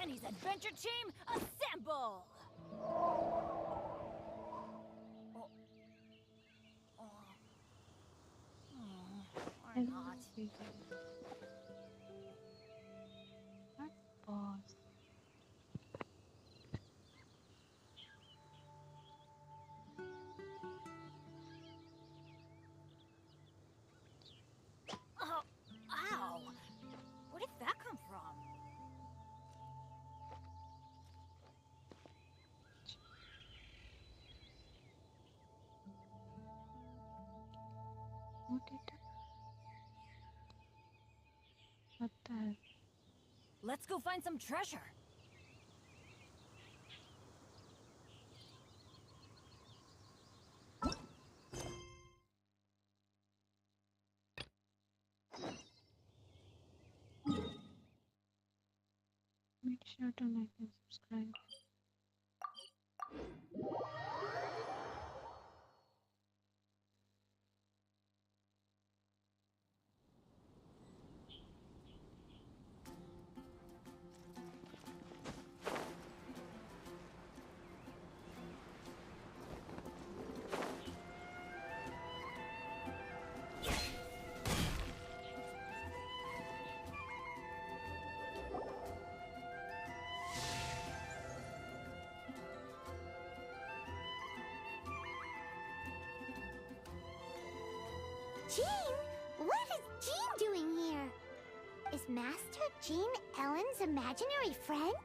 Jenny's adventure team, assemble! Why not? Boss. Oh, ow! Where did that come from? What did that? What the hell? Let's go find some treasure. Make sure to like and subscribe. Jean? What is Jean doing here? Is Master Jean Ellen's imaginary friend?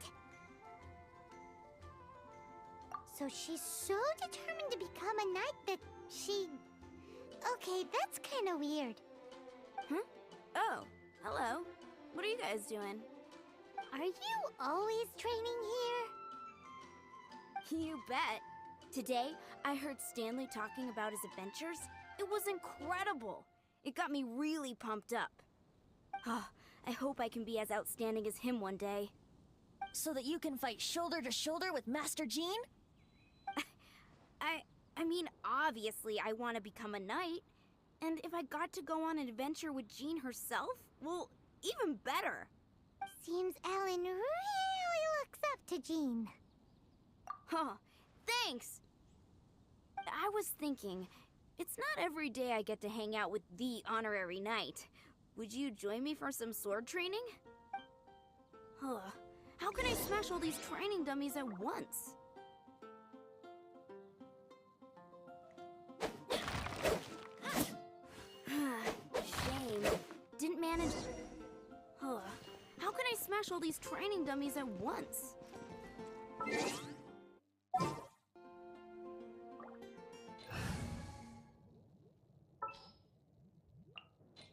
So she's so determined to become a knight that she... Okay, that's kind of weird. Huh? Oh, hello. What are you guys doing? Are you always training here? You bet. Today, I heard Stanley talking about his adventures. It was incredible. It got me really pumped up. Oh, I hope I can be as outstanding as him one day. So that you can fight shoulder to shoulder with Master Jean? I mean, obviously I want to become a knight. And if I got to go on an adventure with Jean herself, well, even better. Seems Ellen really looks up to Jean. Huh, thanks! I was thinking, it's not every day I get to hang out with the honorary knight. Would you join me for some sword training? Huh, how can I smash all these training dummies at once? Shame. Didn't manage... Huh, how can I smash all these training dummies at once?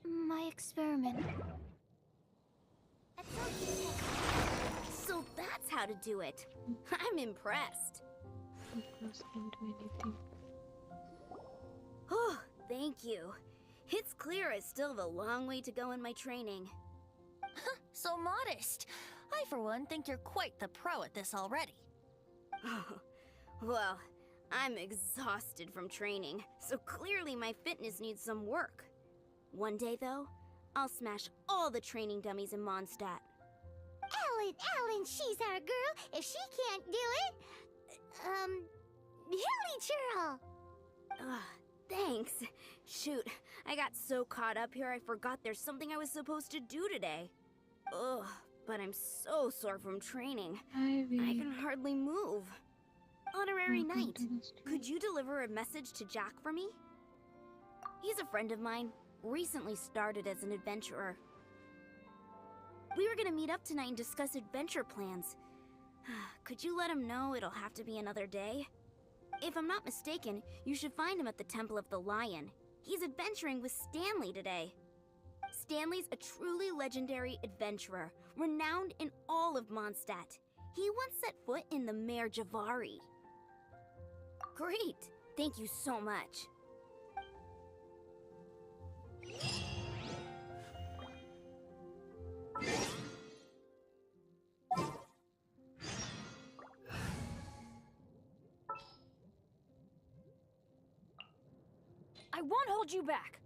My experiment. So that's how to do it. I'm impressed. Focus into anything. Oh, thank you. It's clear I still have a long way to go in my training. So modest. I, for one, think you're quite the pro at this already. Well, I'm exhausted from training, so clearly my fitness needs some work. One day, though, I'll smash all the training dummies in Mondstadt. Ellen, she's our girl. If she can't do it, Hilly Churl. Thanks. Shoot, I got so caught up here I forgot there's something I was supposed to do today. Ugh, but I'm so sore from training. I can hardly move. Honorary Knight, could you deliver a message to Jack for me? He's a friend of mine, recently started as an adventurer. We were gonna meet up tonight and discuss adventure plans. Could you let him know it'll have to be another day? If I'm not mistaken, you should find him at the Temple of the Lion. He's adventuring with Stanley today. Stanley's a truly legendary adventurer, renowned in all of Mondstadt. He once set foot in the Mare Javari. Great! Thank you so much. I won't hold you back.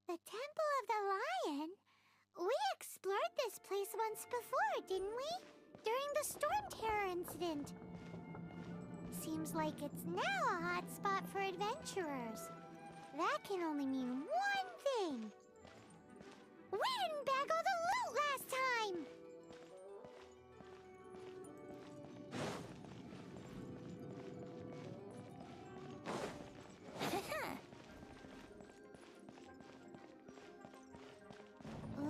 The Temple of the Lion? We explored this place once before, didn't we? During the Storm Terror incident. Seems like it's now a hot spot for adventurers. That can only mean one thing. We didn't bag all the loot last time!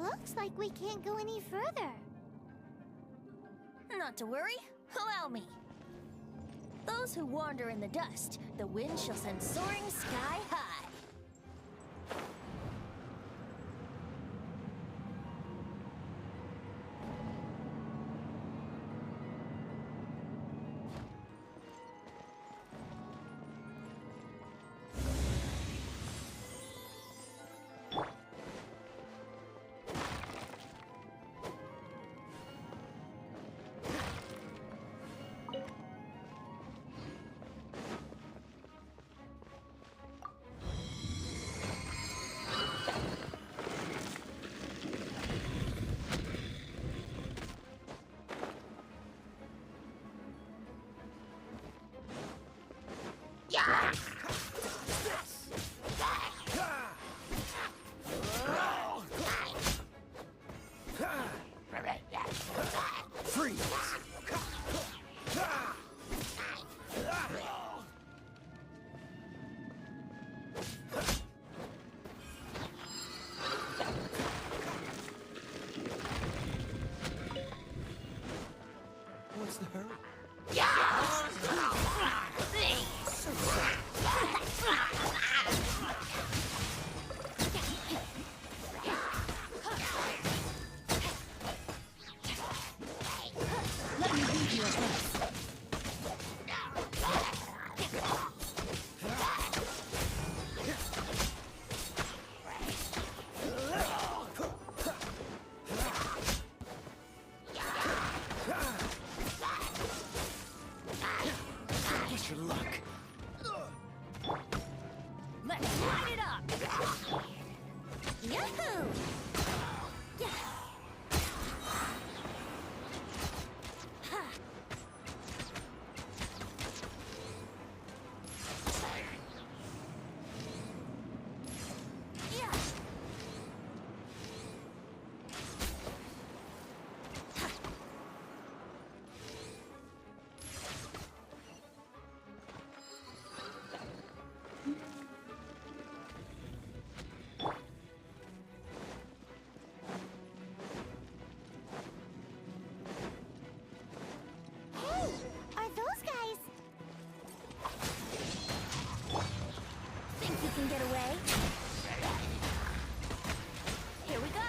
Looks like we can't go any further. Not to worry. Allow me. Those who wander in the dust, the wind shall send soaring sky high. What's the hurry? Let me lead you a bit. What's your luck? Let's light it up! Yahoo! Yeah. Ha. Yeah. Hey, are those guys? Think you can get away? Here we go!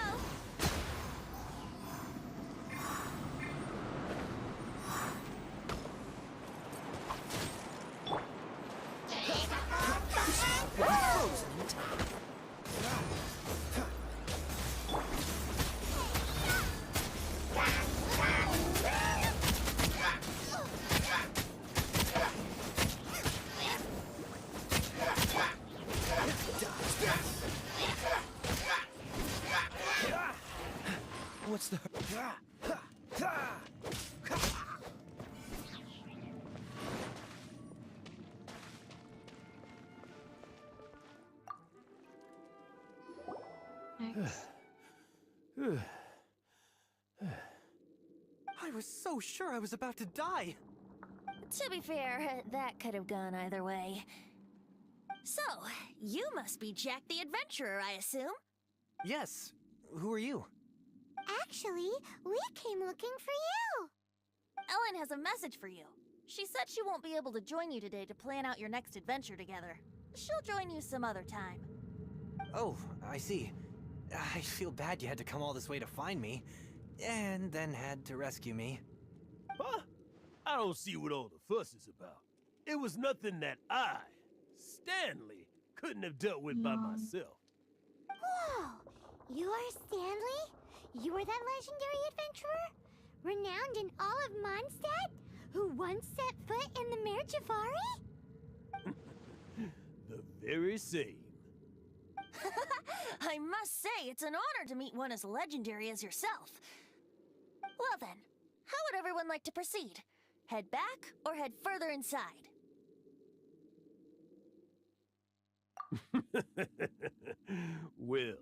What's the Next. I was so sure I was about to die. To be fair, that could have gone either way. So, you must be Jack the Adventurer, I assume? Yes. Who are you? Actually, we came looking for you. Ellen has a message for you. She said she won't be able to join you today to plan out your next adventure together. She'll join you some other time. Oh, I see. I feel bad you had to come all this way to find me, and then had to rescue me. Huh? I don't see what all the fuss is about. It was nothing that I, Stanley, couldn't have dealt with by No. myself. Whoa! You are Stanley? You are that legendary adventurer? Renowned in all of Mondstadt? Who once set foot in the Mare Jafari? The very same. I must say, it's an honor to meet one as legendary as yourself. Well then, how would everyone like to proceed? Head back or head further inside? Well,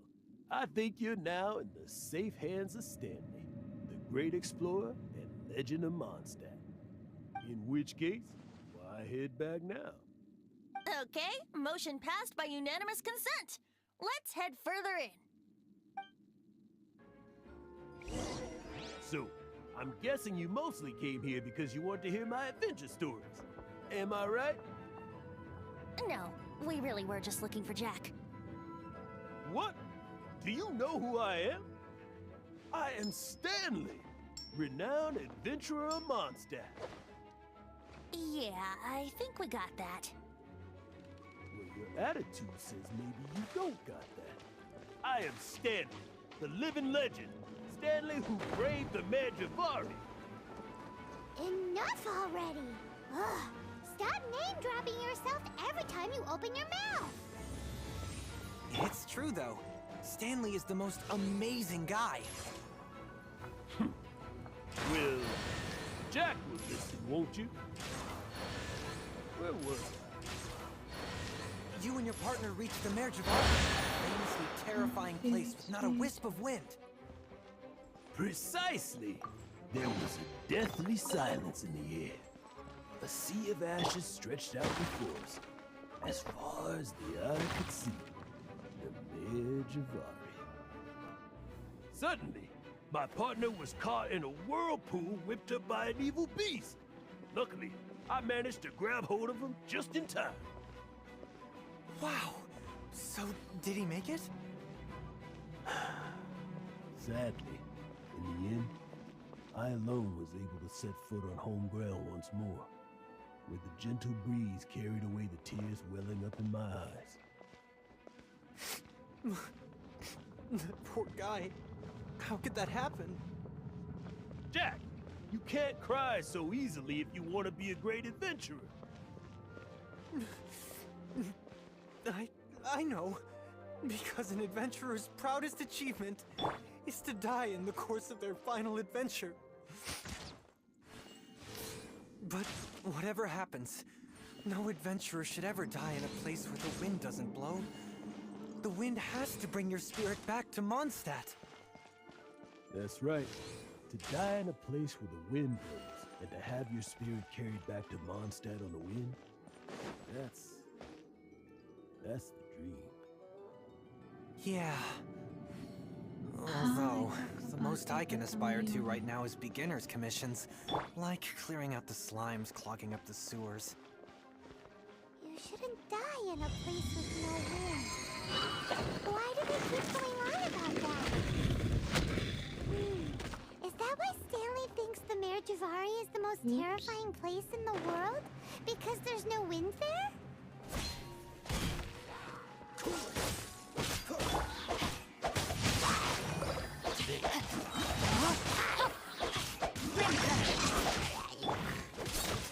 I think you're now in the safe hands of Stanley, the great explorer and legend of Mondstadt. In which case, why head back now? Okay, motion passed by unanimous consent. Let's head further in. So, I'm guessing you mostly came here because you want to hear my adventure stories. Am I right? No, we really were just looking for Jack. What? Do you know who I am? I am Stanley, renowned adventurer of Mondstadt. Yeah, I think we got that. Well, your attitude says maybe you don't got that. I am Stanley, the living legend. Stanley who braved the Magivari. Enough already! Ugh. Stop name-dropping yourself every time you open your mouth! It's true, though. Stanley is the most amazing guy. Well, Jack will listen, won't you? Where was I? You and your partner reached the Mare Javari, a famously terrifying place with not a wisp of wind. Precisely. There was a deathly silence in the air. A sea of ashes stretched out before us, as far as the eye could see. The Mare Javari. Suddenly, my partner was caught in a whirlpool whipped up by an evil beast. Luckily, I managed to grab hold of him just in time. Wow. So, did he make it? Sadly, in the end, I alone was able to set foot on home ground once more, where the gentle breeze carried away the tears welling up in my eyes. Poor guy. How could that happen? Jack, you can't cry so easily if you want to be a great adventurer. I know. Because an adventurer's proudest achievement is to die in the course of their final adventure. But whatever happens, no adventurer should ever die in a place where the wind doesn't blow. The wind has to bring your spirit back to Mondstadt. That's right. To die in a place where the wind blows, and to have your spirit carried back to Mondstadt on the wind, that's the dream. Yeah. Although, the most I can aspire to right now is beginner's commissions, like clearing out the slimes clogging up the sewers. You shouldn't die in a place with no wind. Why do we keep going on about that? Is that why Stanley thinks the Mare Javari is the most terrifying place in the world? Because there's no wind there?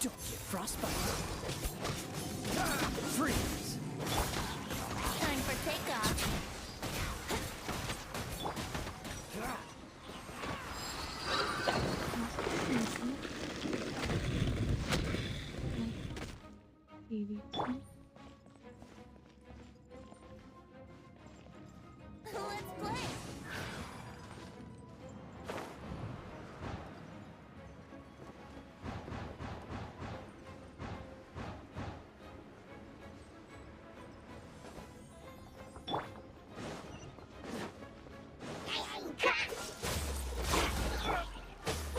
Don't get frostbite. Freeze. Time for takeoff. Seriously? Let's play.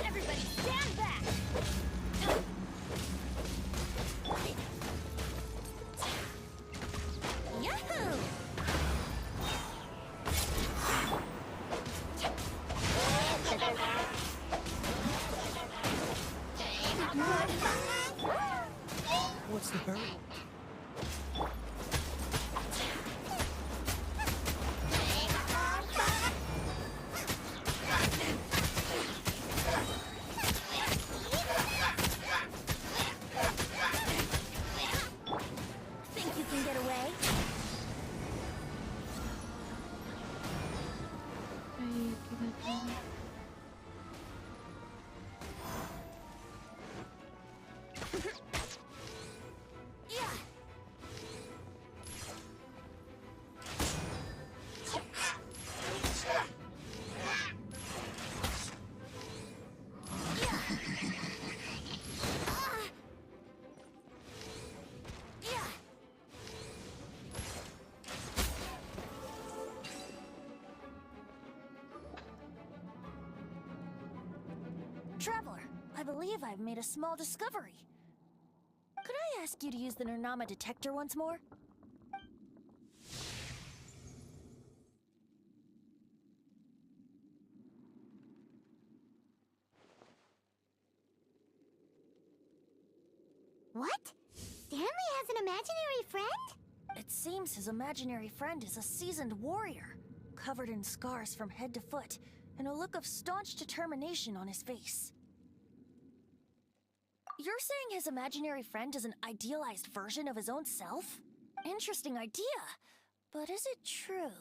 Everybody stand back. Yahoo! What's the hurry? Think you can get away? Traveler, I believe I've made a small discovery. Could I ask you to use the Nernama detector once more? What? Stanley has an imaginary friend? It seems his imaginary friend is a seasoned warrior, covered in scars from head to foot, and a look of staunch determination on his face. You're saying his imaginary friend is an idealized version of his own self? Interesting idea, but is it true?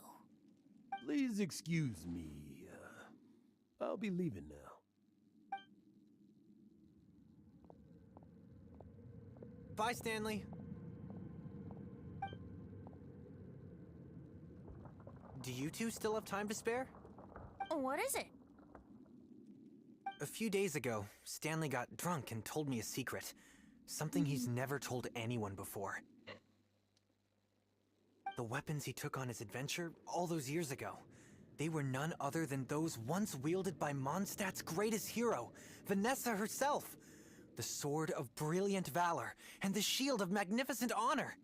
Please excuse me. I'll be leaving now. Bye, Stanley. Do you two still have time to spare? What is it? A few days ago, Stanley got drunk and told me a secret. Something he's never told anyone before. The weapons he took on his adventure all those years ago, they were none other than those once wielded by Mondstadt's greatest hero, Vanessa herself. The sword of brilliant valor and the shield of magnificent honor.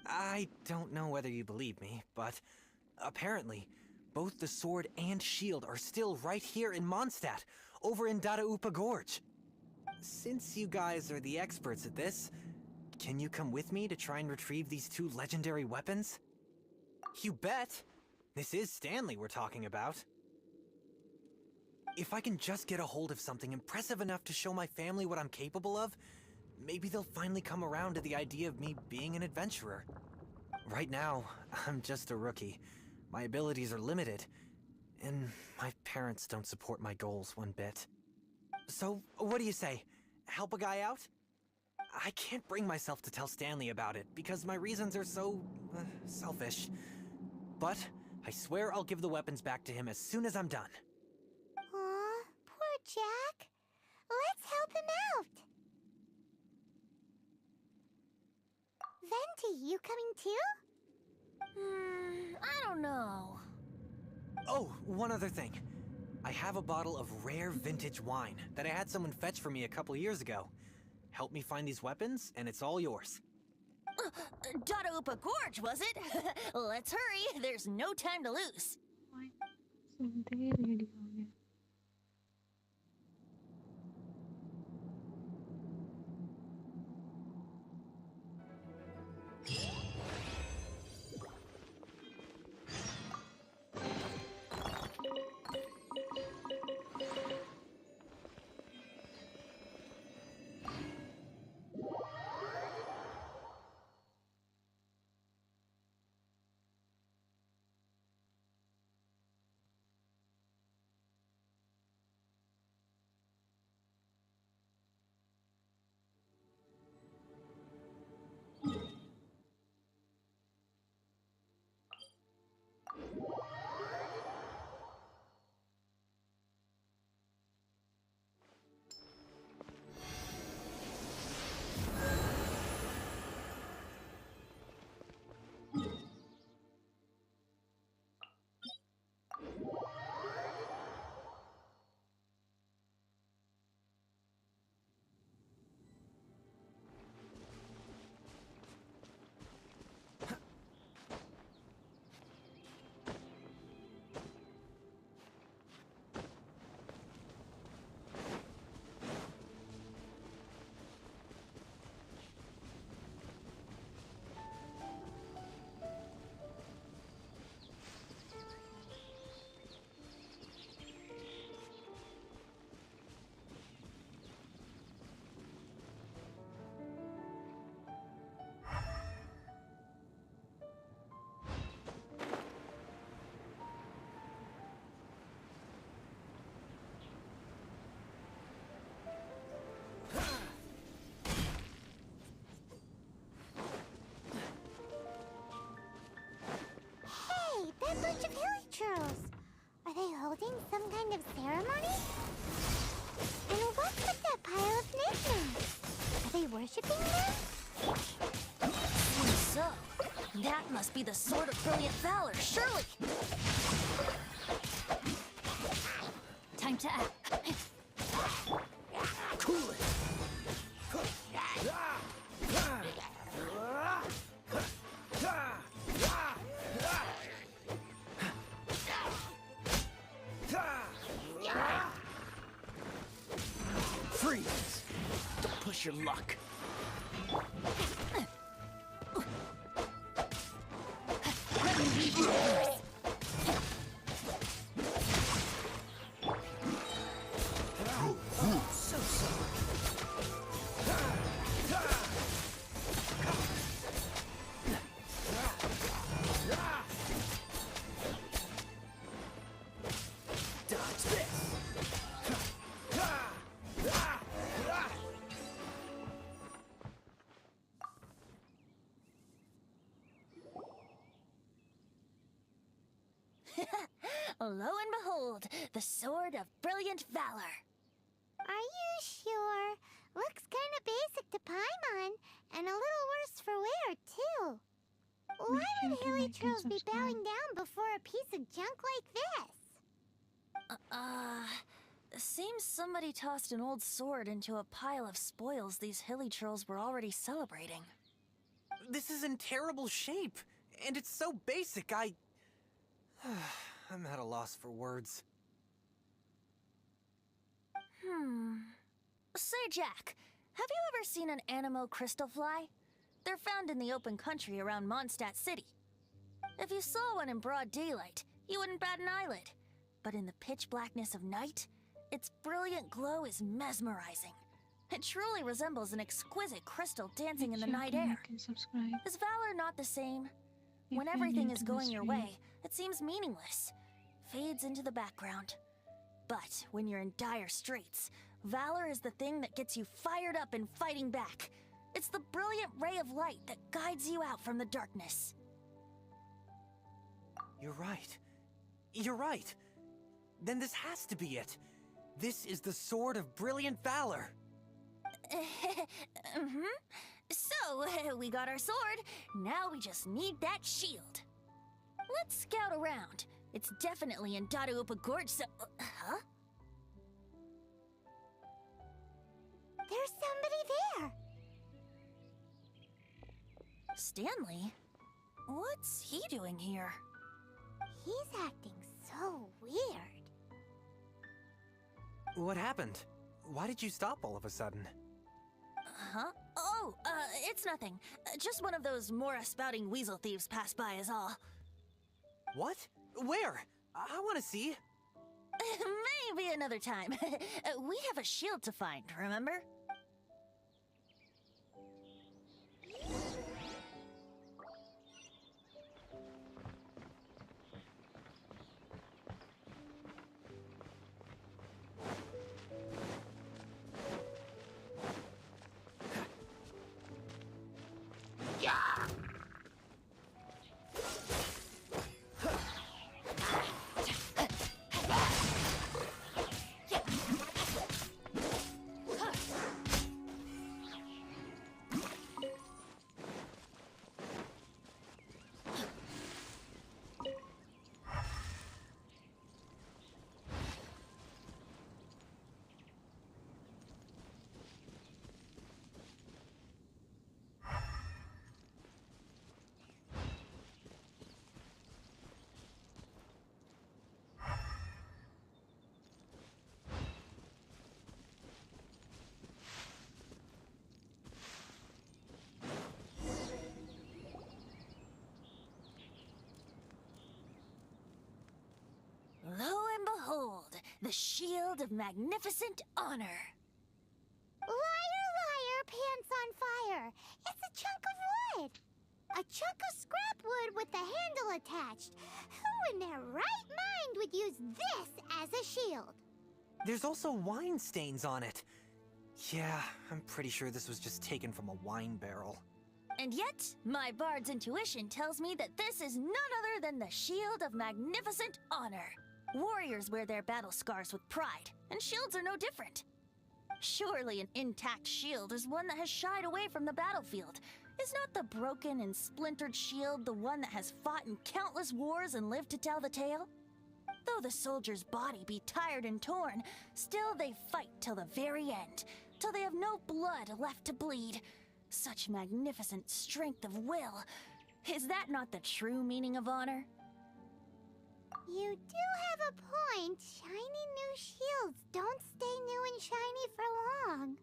I don't know whether you believe me, but apparently, both the sword and shield are still right here in Mondstadt, over in Dadaupa Gorge. Since you guys are the experts at this, can you come with me to try and retrieve these two legendary weapons? You bet! This is Stanley we're talking about. If I can just get a hold of something impressive enough to show my family what I'm capable of, maybe they'll finally come around to the idea of me being an adventurer. Right now, I'm just a rookie. My abilities are limited, and my parents don't support my goals one bit. So, what do you say? Help a guy out? I can't bring myself to tell Stanley about it, because my reasons are so, selfish. But, I swear I'll give the weapons back to him as soon as I'm done. Aw, poor Jack. Let's help him out. Venti, you coming too? I don't know. Oh, one other thing. I have a bottle of rare vintage wine that I had someone fetch for me a couple years ago. Help me find these weapons, and it's all yours. Dadaupa Gorge, was it? Let's hurry, there's no time to lose. सुनते ही ready हो गया worshipping them? So, that must be the Sword of Brilliant Valor, surely! Time to act. Cool it! Freeze! Don't push your luck. Let me lead you first. Dodge this! Lo and behold, the Sword of Brilliant Valor. Are you sure? Looks kind of basic to Paimon, and a little worse for wear, too. Why Make would sure to hilly like and trolls be subscribe. bowing down before a piece of junk like this? Seems somebody tossed an old sword into a pile of spoils these hilly trolls were already celebrating. This is in terrible shape, and it's so basic, I'm at a loss for words. Say, Jack, have you ever seen an anemo crystal fly? They're found in the open country around Mondstadt City. If you saw one in broad daylight, you wouldn't bat an eyelid. But in the pitch blackness of night, its brilliant glow is mesmerizing. It truly resembles an exquisite crystal dancing in the Make sure night to air. like and subscribe. Is Valor not the same? If When you're everything new is to going this your video. way, it seems meaningless. Fades into the background. But when you're in dire straits, Valor is the thing that gets you fired up and fighting back. It's the brilliant ray of light that guides you out from the darkness. You're right. You're right. Then this has to be it. This is the Sword of Brilliant Valor. So, we got our sword. Now we just need that shield. Let's scout around. It's definitely in Dadaupa Gorge, so... huh? There's somebody there. Stanley? What's he doing here? He's acting so weird. What happened? Why did you stop all of a sudden? Huh? Oh, it's nothing. Just one of those Mora-spouting weasel thieves passed by is all. What? Where? I want to see. Maybe another time. We have a shield to find, remember? Lo and behold, the shield of magnificent honor. Liar, liar, pants on fire. It's a chunk of wood. A chunk of scrap wood with the handle attached. Who in their right mind would use this as a shield? There's also wine stains on it. Yeah, I'm pretty sure this was just taken from a wine barrel. And yet, my bard's intuition tells me that this is none other than the shield of magnificent honor. Warriors wear their battle scars with pride, and shields are no different. Surely an intact shield is one that has shied away from the battlefield. Is not the broken and splintered shield the one that has fought in countless wars and lived to tell the tale? Though the soldier's body be tired and torn, still they fight till the very end, till they have no blood left to bleed. Such magnificent strength of will. Is that not the true meaning of honor? You do have a point. Shiny new shields don't stay new and shiny for long.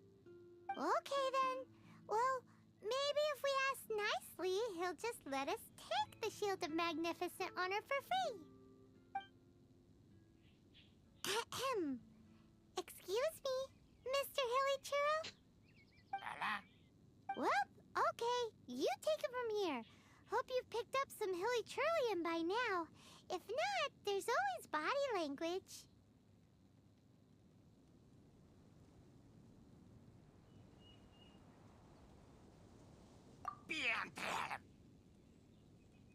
Okay then. Well, maybe if we ask nicely, he'll just let us take the Shield of Magnificent Honor for free. Ahem. Excuse me, Mr. Hilly Churro? Well, okay. You take it from here. Hope you've picked up some Hilly Churlian by now. If not, there's always body language.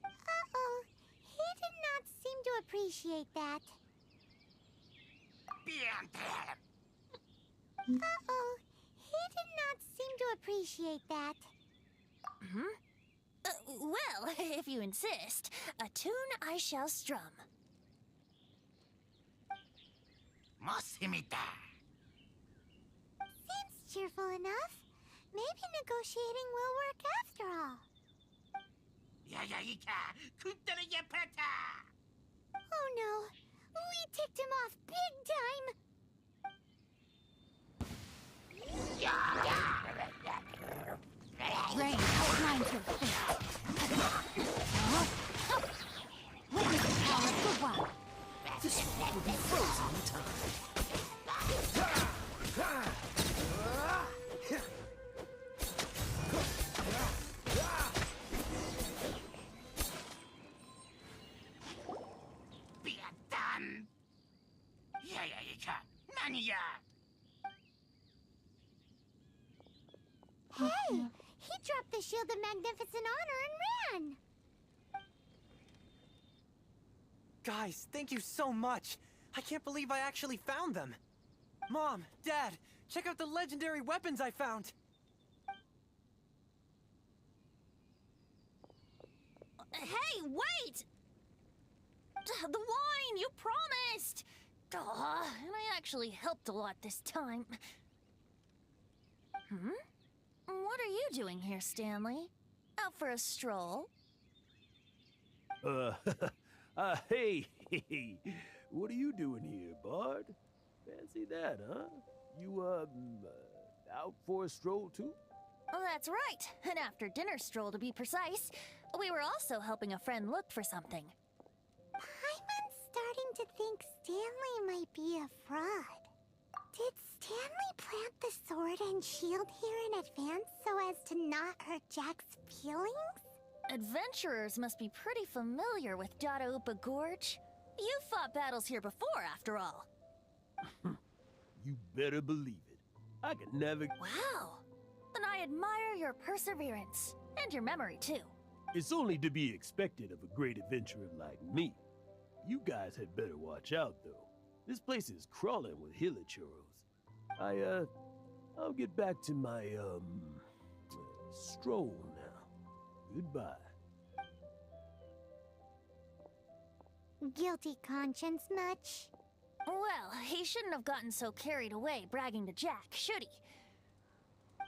Uh-oh. He did not seem to appreciate that. Uh-oh. He did not seem to appreciate that. Well, if you insist, a tune I shall strum. Seems cheerful enough. Maybe negotiating will work after all. Oh no, we ticked him off big time. Rain outlines your fate. Witness the power of the wild. This one will be frozen in time. Hey, he dropped the Shield of Magnificent Honor and ran. Guys, thank you so much. I can't believe I actually found them. Mom, Dad, check out the legendary weapons I found. Hey, wait! The wine, you promised! And I actually helped a lot this time. What are you doing here, Stanley? Out for a stroll? Hey, what are you doing here, Bard? Fancy that, huh? You, out for a stroll too? Oh, that's right. An after-dinner stroll, to be precise. We were also helping a friend look for something. Paimon's starting to think Stanley might be a fraud. Did Stanley plant the sword and shield here in advance so as to not hurt Jack's feelings? Adventurers must be pretty familiar with Dada Upa Gorge. You fought battles here before, after all. You better believe it. I could never... Wow. Then I admire your perseverance. And your memory, too. It's only to be expected of a great adventurer like me. You guys had better watch out, though. This place is crawling with hilichurros. I'll get back to my, stroll now. Goodbye. Guilty conscience much? Well, he shouldn't have gotten so carried away bragging to Jack, should he?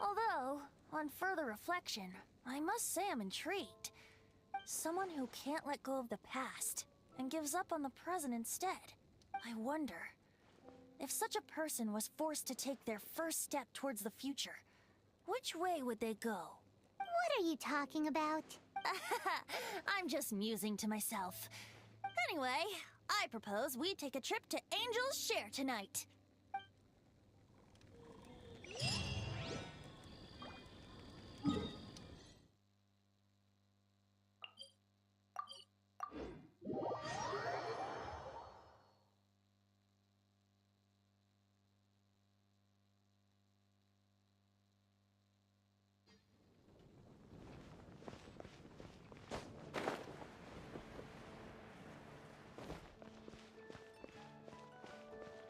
Although, on further reflection, I must say I'm intrigued. Someone who can't let go of the past and gives up on the present instead. I wonder, if such a person was forced to take their first step towards the future, which way would they go? What are you talking about? I'm just musing to myself. Anyway, I propose we take a trip to Angel's Share tonight.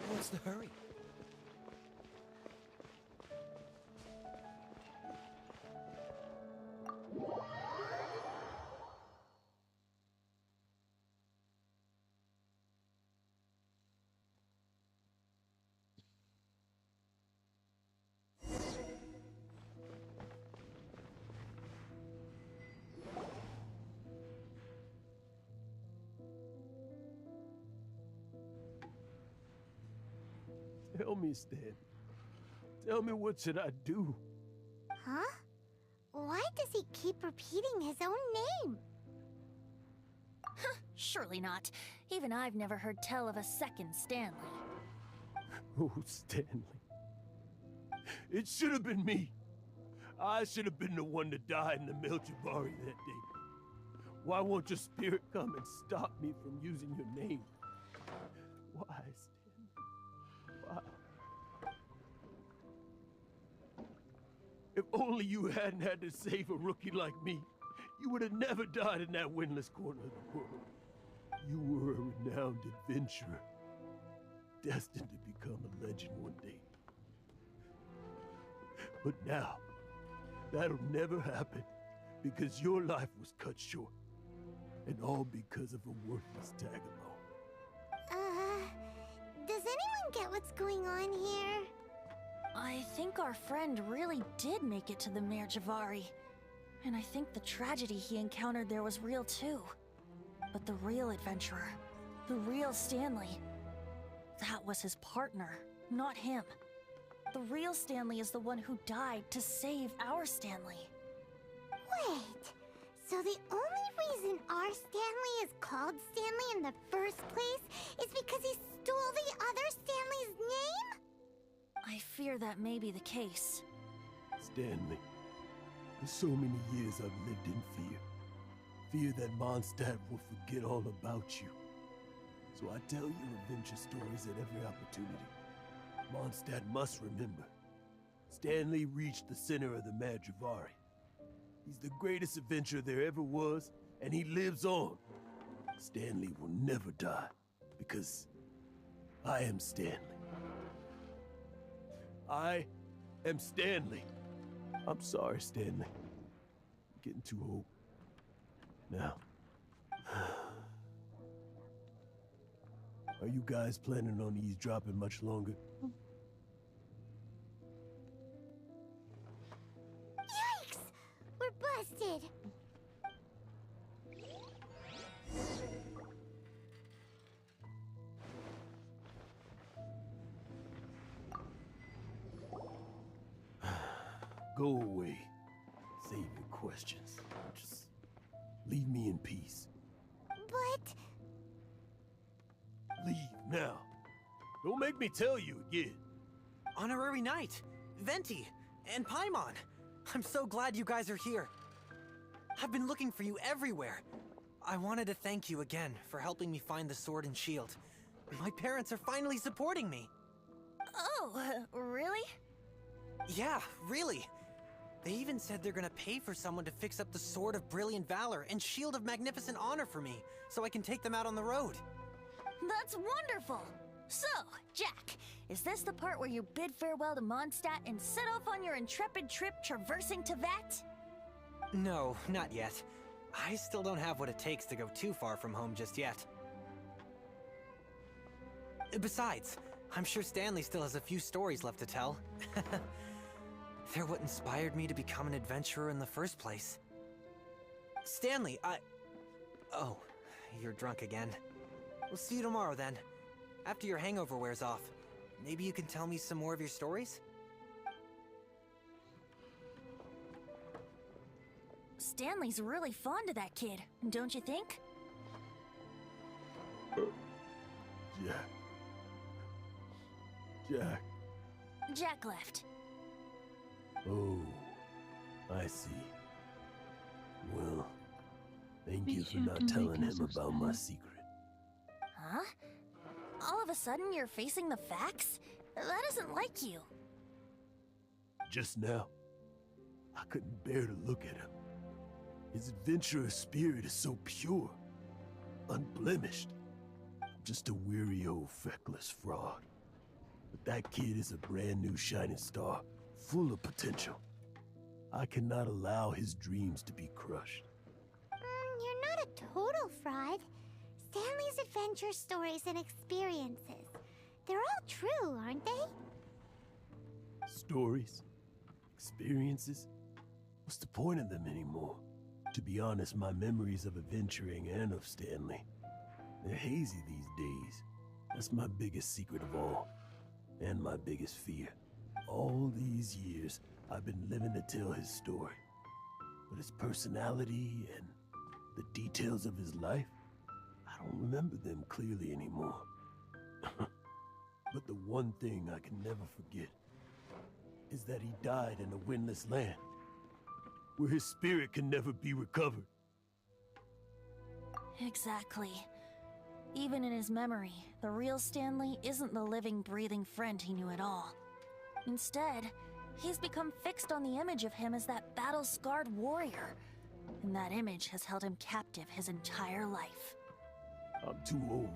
What's the hurry? Tell me, Stan. Tell me, what should I do? Huh? Why does he keep repeating his own name? Surely not. Even I've never heard tell of a second Stanley. Oh, Stanley. It should have been me. I should have been the one to die in the Melchivari that day. Why won't your spirit come and stop me from using your name? Why, Stanley? Why? If only you hadn't had to save a rookie like me, you would have never died in that windless corner of the world. You were a renowned adventurer, destined to become a legend one day. But now, that'll never happen, because your life was cut short, and all because of a worthless tag along. Does anyone get what's going on here? I think our friend really did make it to the Mare Javari. And I think the tragedy he encountered there was real too. But the real adventurer, the real Stanley, that was his partner, not him. The real Stanley is the one who died to save our Stanley. Wait, so the only reason our Stanley is called Stanley in the first place is because he stole the other Stanley's name? I fear that may be the case. Stanley, for so many years I've lived in fear. Fear that Mondstadt will forget all about you. So I tell your adventure stories at every opportunity. Mondstadt must remember. Stanley reached the center of the Mare Javari. He's the greatest adventurer there ever was, and he lives on. Stanley will never die, because I am Stanley. I am Stanley. I'm sorry, Stanley. I'm getting too old. Now, are you guys planning on eavesdropping much longer? Yikes! We're busted! Go away. Save your questions. Just leave me in peace. But... Leave now. Don't make me tell you again. Honorary Knight, Venti, and Paimon. I'm so glad you guys are here. I've been looking for you everywhere. I wanted to thank you again for helping me find the sword and shield. My parents are finally supporting me. Oh, really? Yeah, really. They even said they're gonna pay for someone to fix up the Sword of Brilliant Valor and Shield of Magnificent Honor for me, so I can take them out on the road. That's wonderful! So, Jack, is this the part where you bid farewell to Mondstadt and set off on your intrepid trip traversing Tevat? No, not yet. I still don't have what it takes to go too far from home just yet. Besides, I'm sure Stanley still has a few stories left to tell. They're what inspired me to become an adventurer in the first place. Stanley, Oh, you're drunk again. We'll see you tomorrow then. After your hangover wears off. Maybe you can tell me some more of your stories? Stanley's really fond of that kid, don't you think? Jack. Jack. Jack left. Oh, I see. Well, thank you for not telling him about my secret. Huh? All of a sudden you're facing the facts? That isn't like you. Just now, I couldn't bear to look at him. His adventurous spirit is so pure, unblemished. Just a weary old feckless fraud. But that kid is a brand new shining star, full of potential. I cannot allow his dreams to be crushed. You're not a total fraud. Stanley's adventure stories and experiences. They're all true, aren't they? Stories? Experiences? What's the point of them anymore? To be honest, my memories of adventuring and of Stanley, they're hazy these days. That's my biggest secret of all. and my biggest fear. All these years, I've been living to tell his story. But his personality and the details of his life, I don't remember them clearly anymore. But the one thing I can never forget is that he died in a windless land, where his spirit can never be recovered. Exactly. Even in his memory, the real Stanley isn't the living, breathing friend he knew at all. Instead, he's become fixed on the image of him as that battle-scarred warrior. And that image has held him captive his entire life. I'm too old.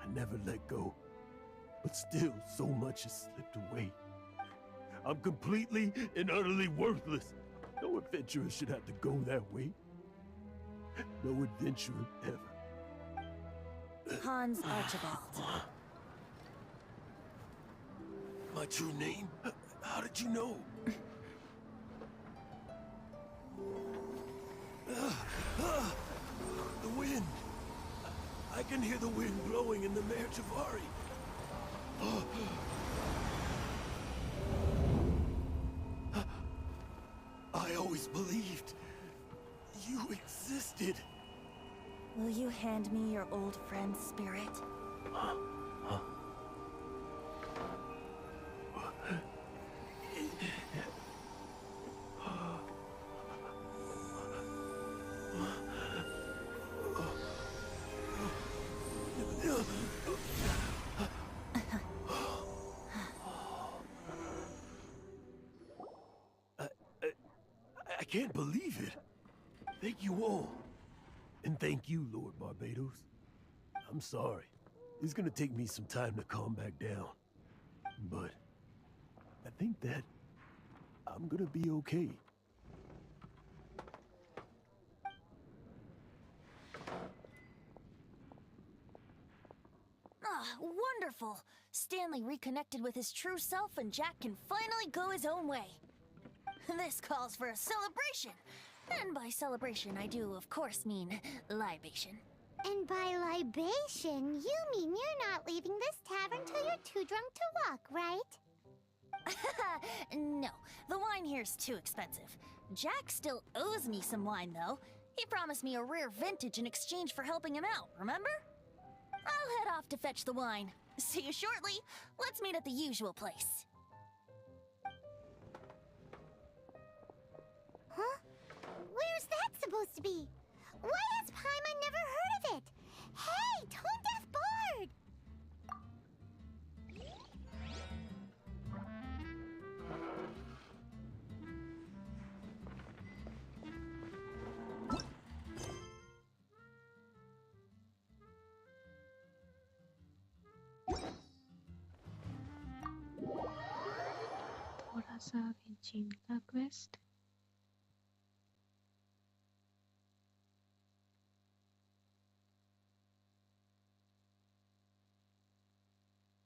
I never let go. But still, so much has slipped away. I'm completely and utterly worthless. No adventurer should have to go that way. No adventurer ever. Hans Archibald. My true name? How did you know? The wind. I can hear the wind blowing in the Mare Javari. I always believed you existed. Will you hand me your old friend's spirit? I can't believe it. Thank you all. And thank you, Lord Barbados. I'm sorry. It's gonna take me some time to calm back down. But I think that I'm gonna be okay. Ah, wonderful! Stanley reconnected with his true self and Jack can finally go his own way. This calls for a celebration. And by celebration, I do, of course, mean libation. And by libation, you mean you're not leaving this tavern till you're too drunk to walk, right? No, the wine here's too expensive. Jack still owes me some wine, though. He promised me a rare vintage in exchange for helping him out, remember? I'll head off to fetch the wine. See you shortly. Let's meet at the usual place. Huh? Where's that supposed to be? Why has Paimon never heard of it? Hey, Tone Deaf Bard! थोड़ा सा Genshin का quest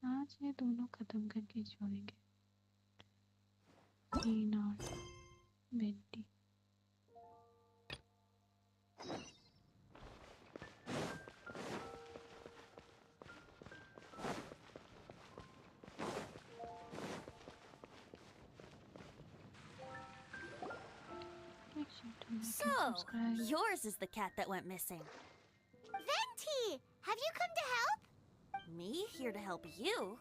आज ये दोनों खत्म करके छोड़ेंगे 3 और 20 So, yours is the cat that went missing. Venti! Have you come to help? Me here to help you?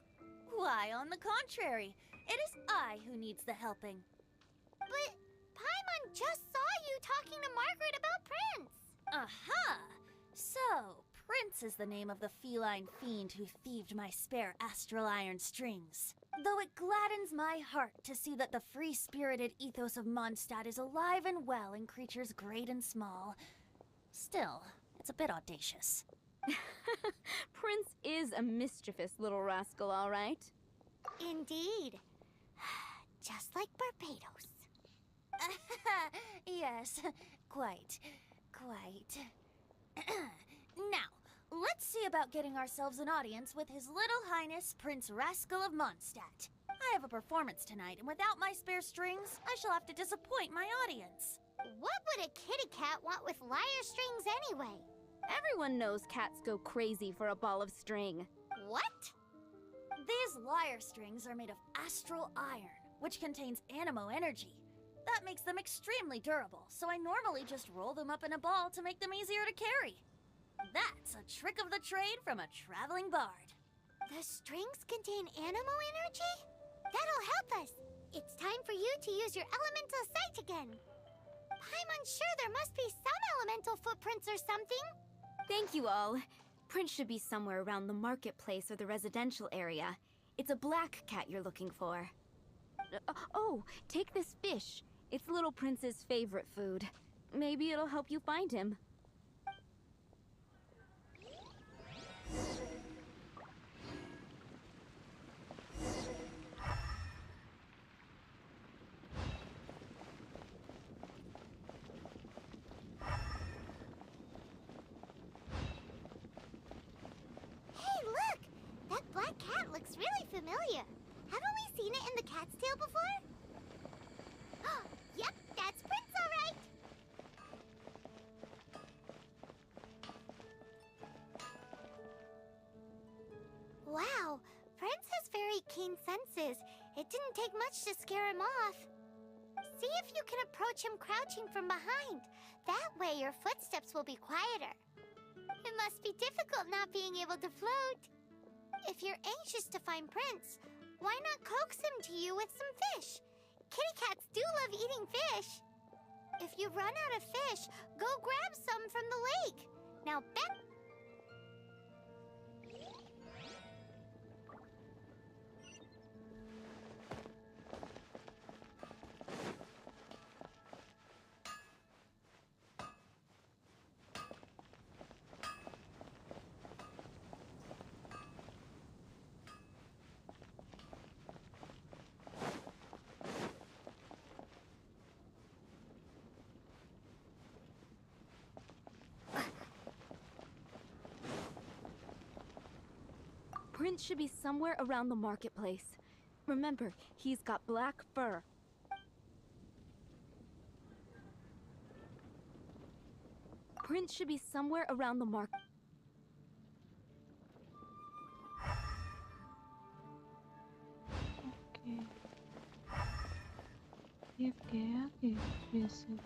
Why, on the contrary, it is I who needs the helping. But Paimon just saw you talking to Margaret about Prince. Aha! So, Prince is the name of the feline fiend who thieved my spare astral iron strings. Though it gladdens my heart to see that the free-spirited ethos of Mondstadt is alive and well in creatures great and small, still, it's a bit audacious. Prince is a mischievous little rascal, all right. Indeed. Just like Barbados. Yes, quite. Now, let's see about getting ourselves an audience with His Little Highness Prince Rascal of Mondstadt. I have a performance tonight, and without my spare strings, I shall have to disappoint my audience. What would a kitty cat want with lyre strings anyway? Everyone knows cats go crazy for a ball of string. What? These lyre strings are made of astral iron, which contains animo energy. That makes them extremely durable, so I normally just roll them up in a ball to make them easier to carry. That's a trick of the trade from a traveling bard. The strings contain animo energy? That'll help us. It's time for you to use your elemental sight again. I'm unsure, there must be some elemental footprints or something. Thank you all. Prince should be somewhere around the marketplace or the residential area. It's a black cat you're looking for. Oh, take this fish. It's Little Prince's favorite food. Maybe it'll help you find him. Hey, look! That black cat looks really familiar. Haven't we seen it in the cat's tail before? Yep, that's Prince, all right. Wow, Prince has very keen senses. It didn't take much to scare him off. See if you can approach him crouching from behind. That way your footsteps will be quieter. It must be difficult not being able to float. If you're anxious to find Prince, why not coax him to you with some fish? Kitty cats do love eating fish. If you run out of fish, go grab some from the lake. Now back. Prince should be somewhere around the marketplace. Remember, he's got black fur. Prince should be somewhere around the market. Okay. Tiếp ké kìa, phía sau.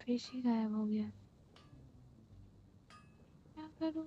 Fish ही गायब हो गया क्या करूं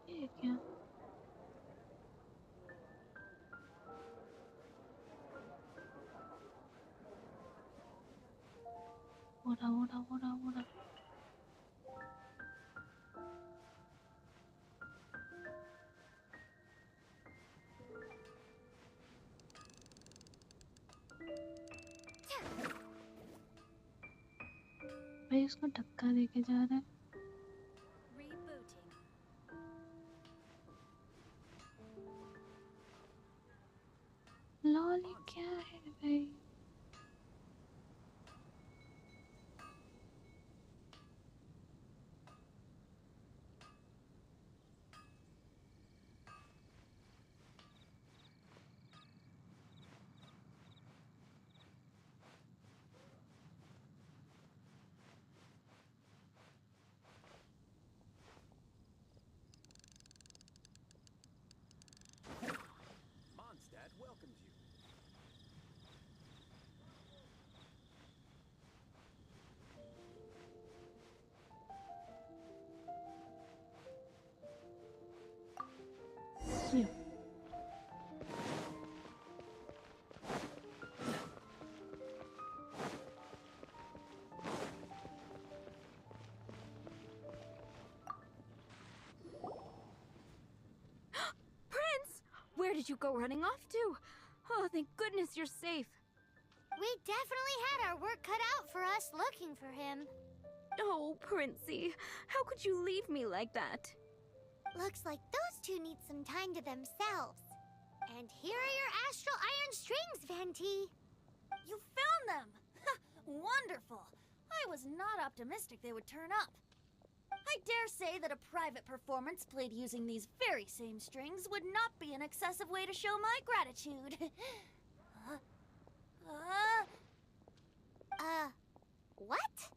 ये क्या ओड़ा भाई उसको धक्का देके जा रहा है Rebooting. लॉल ये क्या है भाई Mondstadt Where did you go running off to? Oh, thank goodness you're safe. We definitely had our work cut out for us looking for him. Oh, Princey, how could you leave me like that? Looks like those two need some time to themselves. And here are your astral iron strings, Venti. You found them! Wonderful! I was not optimistic they would turn up. I dare say that a private performance played using these very same strings would not be an excessive way to show my gratitude. What?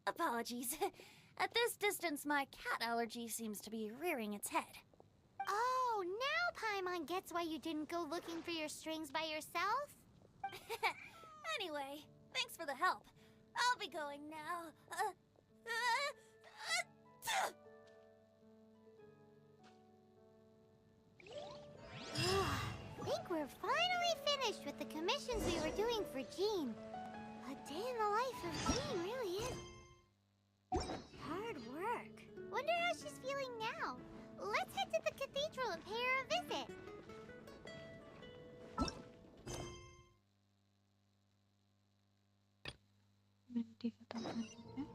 Apologies. At this distance, my cat allergy seems to be rearing its head. Oh, now Paimon gets why you didn't go looking for your strings by yourself? Anyway, thanks for the help. I'll be going now. I think we're finally finished with the commissions we were doing for Jean. A day in the life of Jean really is hard work. Wonder how she's feeling now. Let's head to the cathedral and pay her a visit. मिनटी खत्म करनी है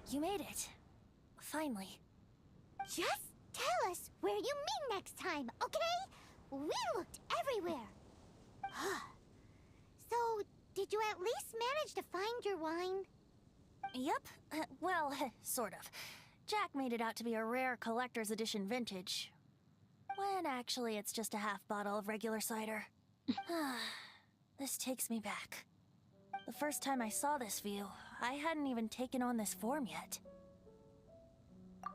You made it. Finally. Just tell us where you meet next time, okay? We looked everywhere. So, did you at least manage to find your wine? Yep. Well, sort of. Jack made it out to be a rare collector's edition vintage. When actually it's just a half bottle of regular cider. This takes me back. The first time I saw this view, I hadn't even taken on this form yet.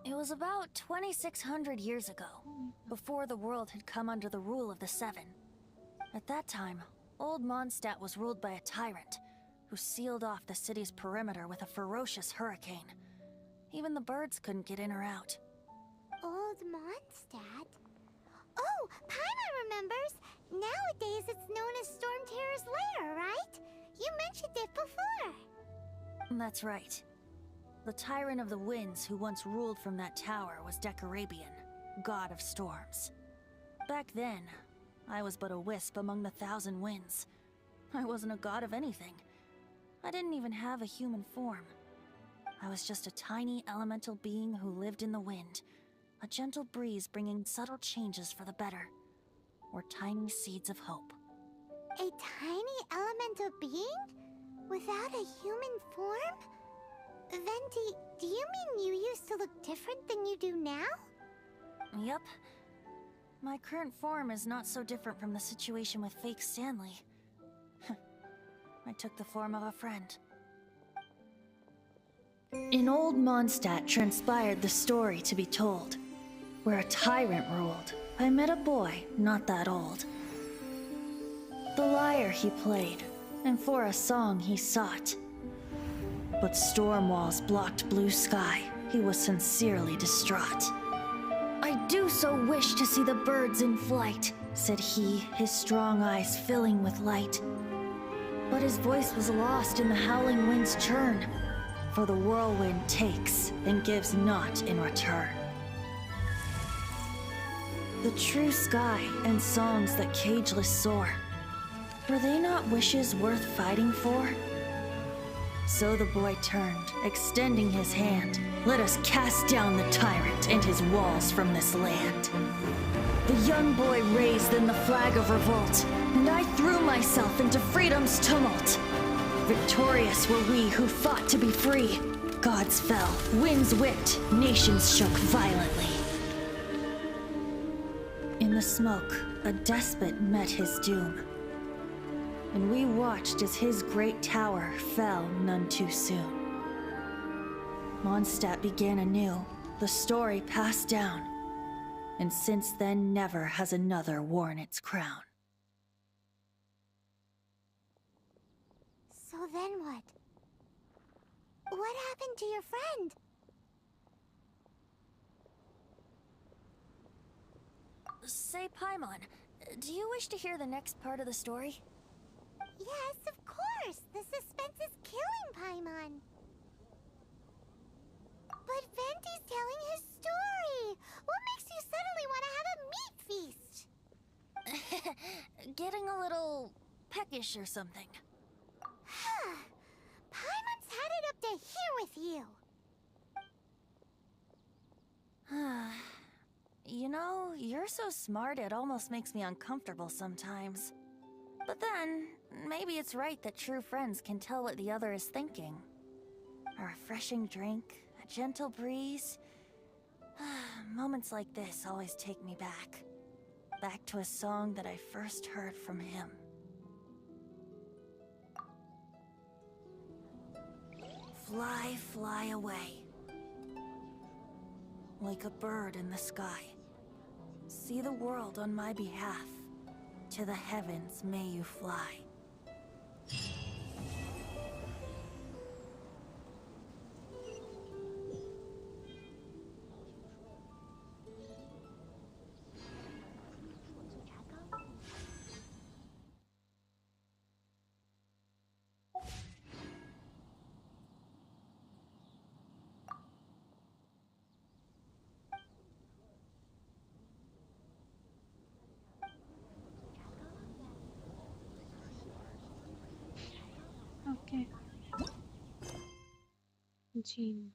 It was about 2,600 years ago, before the world had come under the rule of the Seven. At that time, Old Mondstadt was ruled by a tyrant, who sealed off the city's perimeter with a ferocious hurricane. Even the birds couldn't get in or out. Old Mondstadt? Oh, Paimon remembers! Nowadays it's known as Storm Terror's lair, right? You mentioned it before. That's right. The Tyrant of the Winds who once ruled from that tower was Decarabian, god of storms. Back then, I was but a wisp among the 1,000 winds. I wasn't a god of anything. I didn't even have a human form. I was just a tiny elemental being who lived in the wind, a gentle breeze bringing subtle changes for the better, or tiny seeds of hope. A tiny elemental being? Without a human form? Venti, do you mean you used to look different than you do now? Yep. My current form is not so different from the situation with fake Stanley. I took the form of a friend. In Old Mondstadt transpired the story to be told. Where a tyrant ruled, I met a boy not that old. The lyre he played, and for a song he sought. But storm walls blocked blue sky, he was sincerely distraught. I do so wish to see the birds in flight, said he, his strong eyes filling with light. But his voice was lost in the howling wind's churn, for the whirlwind takes and gives not in return. The true sky and songs that cageless soar. Were they not wishes worth fighting for? So the boy turned, extending his hand. Let us cast down the tyrant and his walls from this land. The young boy raised then the flag of revolt, and I threw myself into freedom's tumult. Victorious were we who fought to be free. Gods fell, winds whipped, nations shook violently. In the smoke, a despot met his doom. And we watched as his great tower fell none too soon. Mondstadt began anew, the story passed down, and since then never has another worn its crown. So then what? What happened to your friend? Say, Paimon, do you wish to hear the next part of the story? Yes, of course! The suspense is killing Paimon! But Venti's telling his story! What makes you suddenly want to have a meat feast? Getting a little peckish or something. Paimon's had it up to here with you! You know, you're so smart it almost makes me uncomfortable sometimes. But then, maybe it's right that true friends can tell what the other is thinking. A refreshing drink, a gentle breeze. Moments like this always take me back. Back to a song that I first heard from him. Fly, fly away. Like a bird in the sky. See the world on my behalf. To the heavens may you fly. Okay. Jean.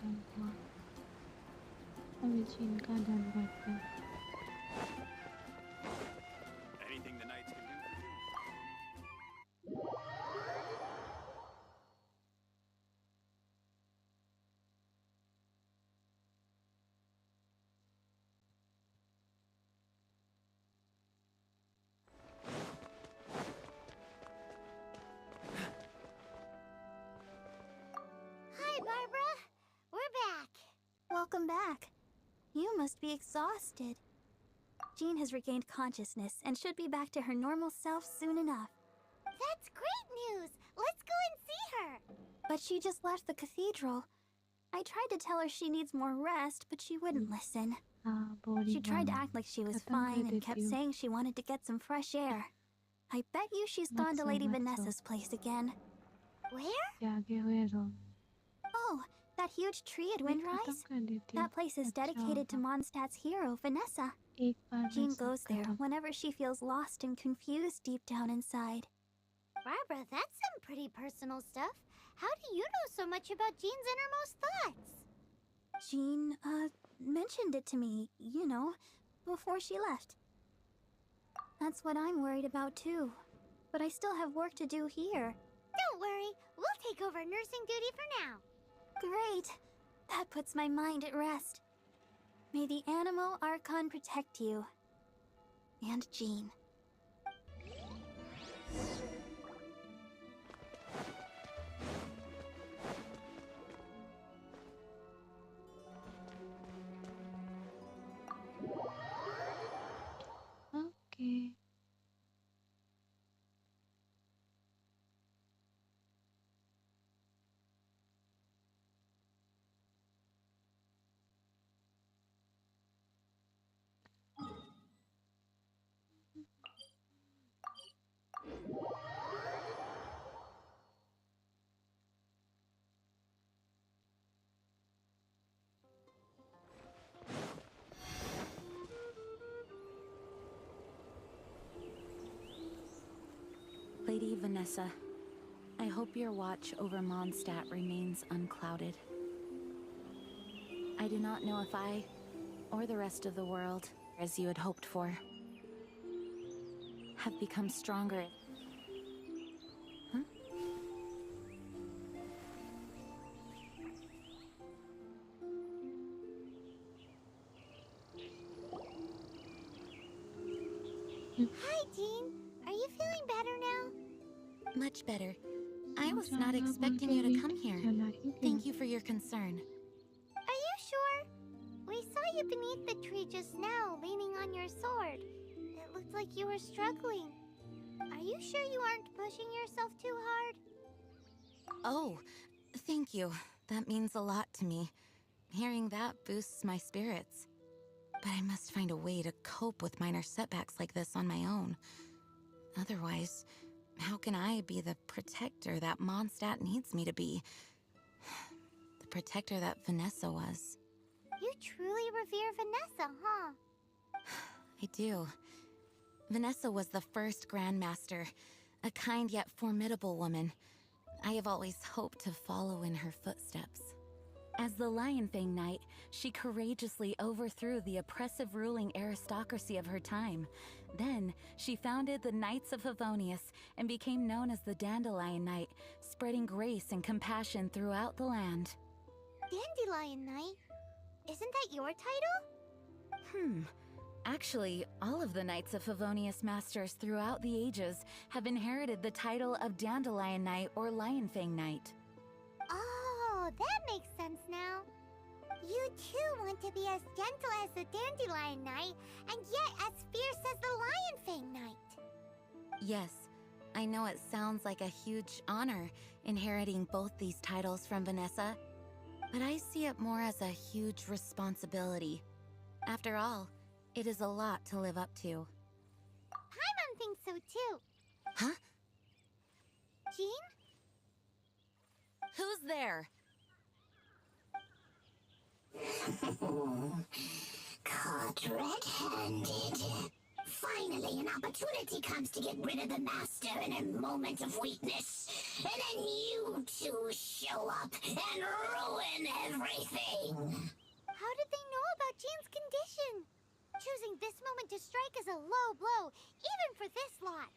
Done हुआ अभी gene का done करते हैं Anything the knights can do for you? Hi, Barbara! We're back! Welcome back. You must be exhausted. Jean has regained consciousness and should be back to her normal self soon enough. That's great news! Let's go and see her! But she just left the cathedral. I tried to tell her she needs more rest, but she wouldn't listen. हाँ boring She tried to act like she was fine and kept saying she wanted to get some fresh air. I bet you she's gone to Lady Vanessa's place again. Where? जागे हुए रो Oh, that huge tree at Windrise? That place is dedicated to Mondstadt's hero, Vanessa. एक बार Jean goes there whenever she feels lost and confused deep down inside. Barbara, that's some pretty personal stuff. How do you know so much about Jean's innermost thoughts? Jean, mentioned it to me, you know, before she left. That's what I'm worried about too. But I still have work to do here. Don't worry, we'll take over nursing duty for now. Great! That puts my mind at rest. May the Animo Archon protect you. And Jean. Okay. Vanessa. I hope your watch over Mondstadt remains unclouded. I do not know if I, or the rest of the world, as you had hoped for, have become stronger. Huh? Hi, Jean. Are you feeling better now? Much better. I was not expecting you to come here. Thank you for your concern. Are you sure? We saw you beneath the tree just now, leaning on your sword. It looked like you were struggling. Are you sure you aren't pushing yourself too hard? Oh, thank you. That means a lot to me. Hearing that boosts my spirits. But I must find a way to cope with minor setbacks like this on my own. Otherwise, how can I be the protector that Mondstadt needs me to be? The protector that Vanessa was. You truly revere Vanessa, huh? I do. Vanessa was the first Grandmaster, a kind yet formidable woman. I have always hoped to follow in her footsteps. As the Lionfang Knight, she courageously overthrew the oppressive ruling aristocracy of her time. Then, she founded the Knights of Favonius and became known as the Dandelion Knight, spreading grace and compassion throughout the land. Dandelion Knight? Isn't that your title? Actually, all of the Knights of Favonius Masters throughout the ages have inherited the title of Dandelion Knight or Lionfang Knight. Oh, that makes sense now. You too want to be as gentle as the Dandelion Knight, and yet as fierce as the Lionfang Knight. Yes, I know it sounds like a huge honor inheriting both these titles from Vanessa, but I see it more as a huge responsibility. After all, it is a lot to live up to. Paimon thinks so too. Huh? Jean? Who's there? Caught red-handed. Finally, an opportunity comes to get rid of the Master in a moment of weakness. And then you two show up and ruin everything. How did they know about Jean's condition? Choosing this moment to strike is a low blow, even for this lot.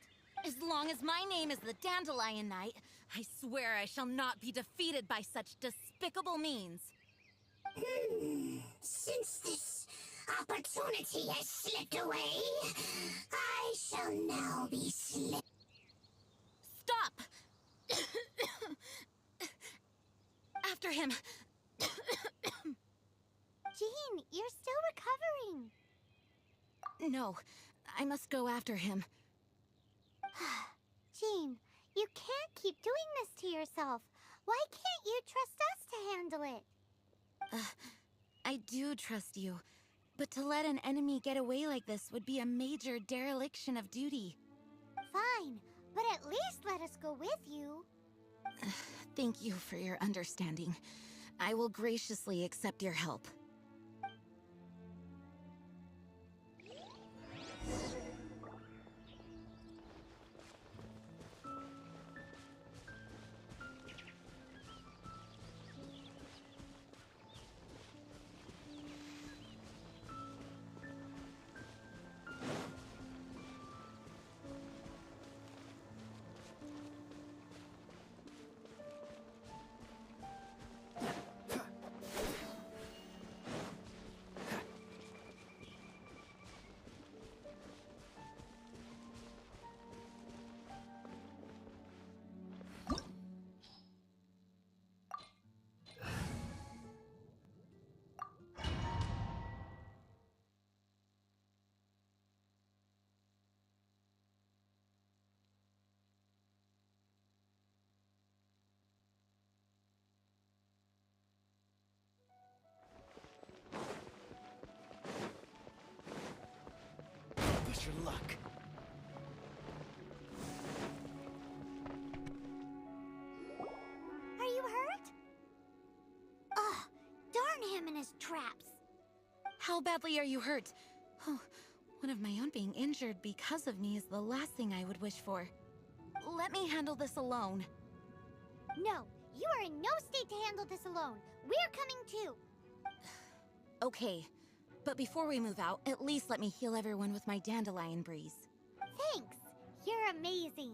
As long as my name is the Dandelion Knight, I swear I shall not be defeated by such despicable means. Since this opportunity has slipped away, I shall now be slipped. Stop! After him! Jean, you're still recovering. No, I must go after him. Jean, you can't keep doing this to yourself. Why can't you trust us to handle it? I do trust you, but to let an enemy get away like this would be a major dereliction of duty. Fine, but at least let us go with you. Thank you for your understanding. I will graciously accept your help. Wish her luck. Are you hurt? Ugh, darn him and his traps. How badly are you hurt? Oh, one of my own being injured because of me is the last thing I would wish for. let me handle this alone. No, you are in no state to handle this alone. We're coming too. Okay, but before we move out, at least let me heal everyone with my dandelion breeze. Thanks. You're amazing.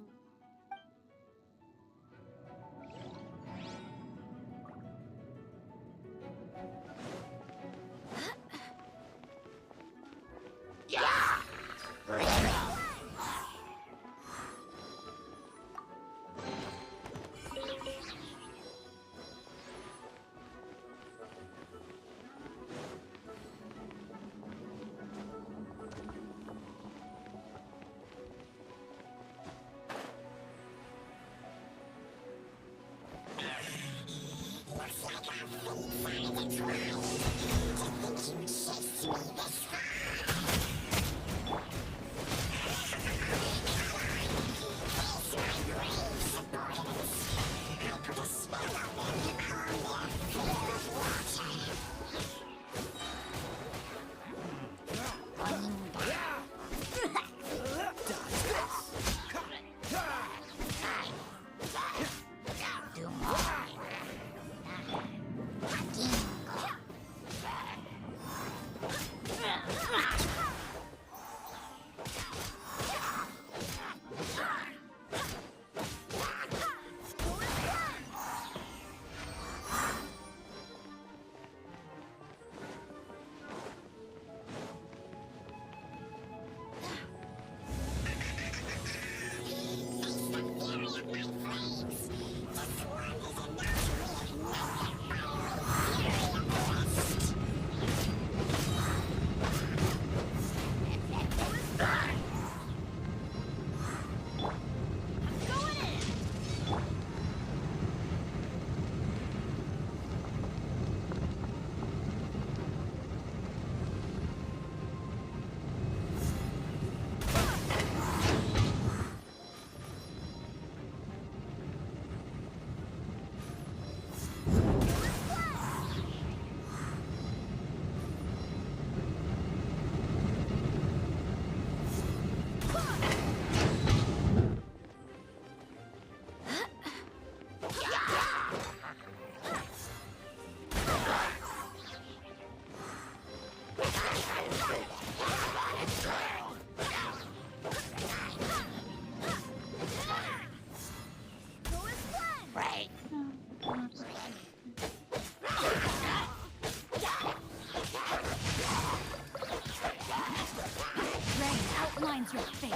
Your fate.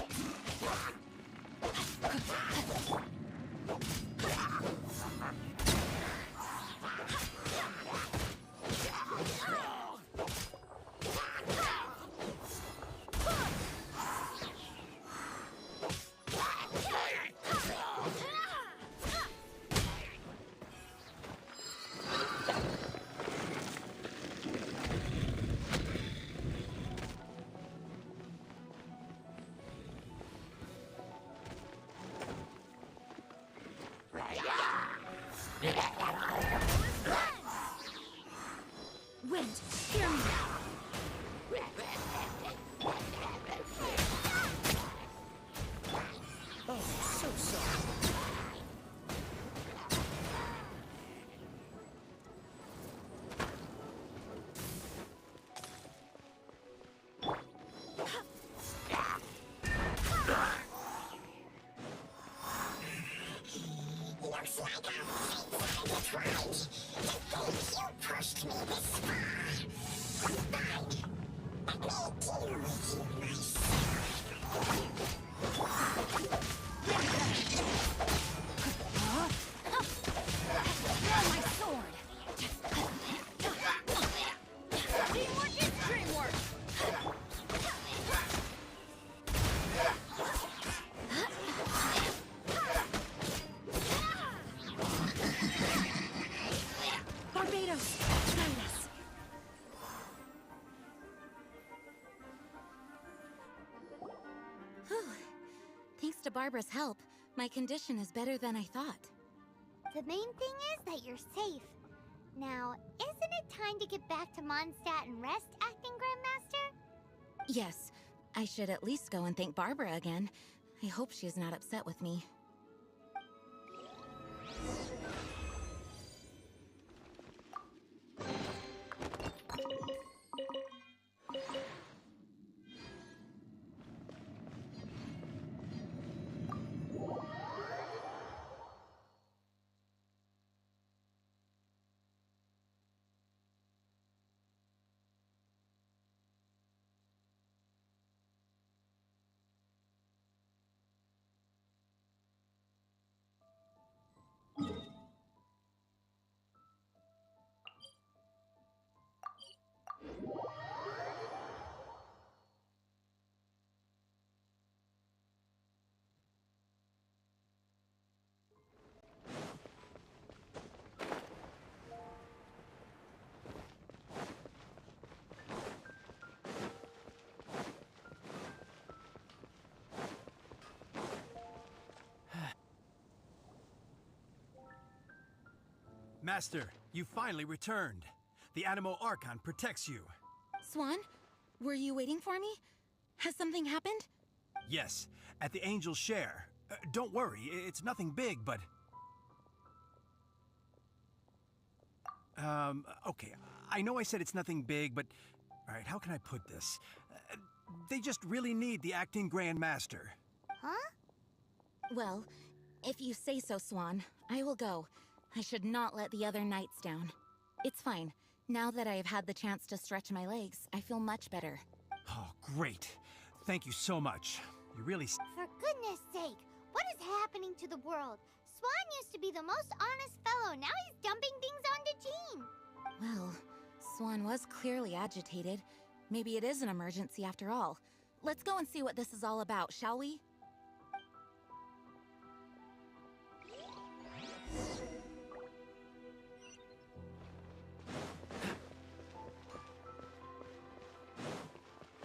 Wind, hear me. Oh, so sorry. Looks like I'm find it right. To think you pushed me this far. Fine. Let me deal with you myself. My sword. Teamwork is dreamwork. Barbados, join us. Whew. Thanks to Barbara's help, my condition is better than I thought. The main thing is that you're safe. Now, isn't it time to get back to Mondstadt and rest, Acting Grandmaster? Yes, I should at least go and thank Barbara again. I hope she's not upset with me. Master, you finally returned. The Animo Archon protects you. Swan, were you waiting for me? Has something happened? Yes, at the Angel's Share. Don't worry, it's nothing big, but... Okay, I know I said it's nothing big, but... Alright, how can I put this? They just really need the acting Grand Master. Huh? Well, if you say so, Swan, I will go. I should not let the other knights down. It's fine. Now that I have had the chance to stretch my legs, I feel much better. Oh, great. Thank you so much. You really... For goodness sake, what is happening to the world? Swan used to be the most honest fellow. Now he's dumping things onto Jean. Well, Swan was clearly agitated. Maybe it is an emergency after all. Let's go and see what this is all about, shall we?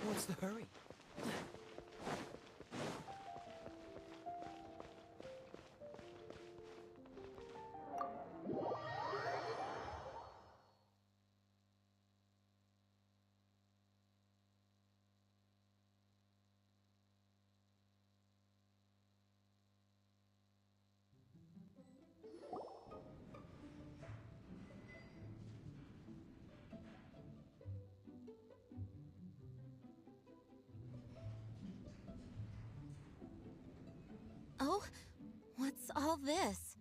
What's the hurry? Oh, what's all this?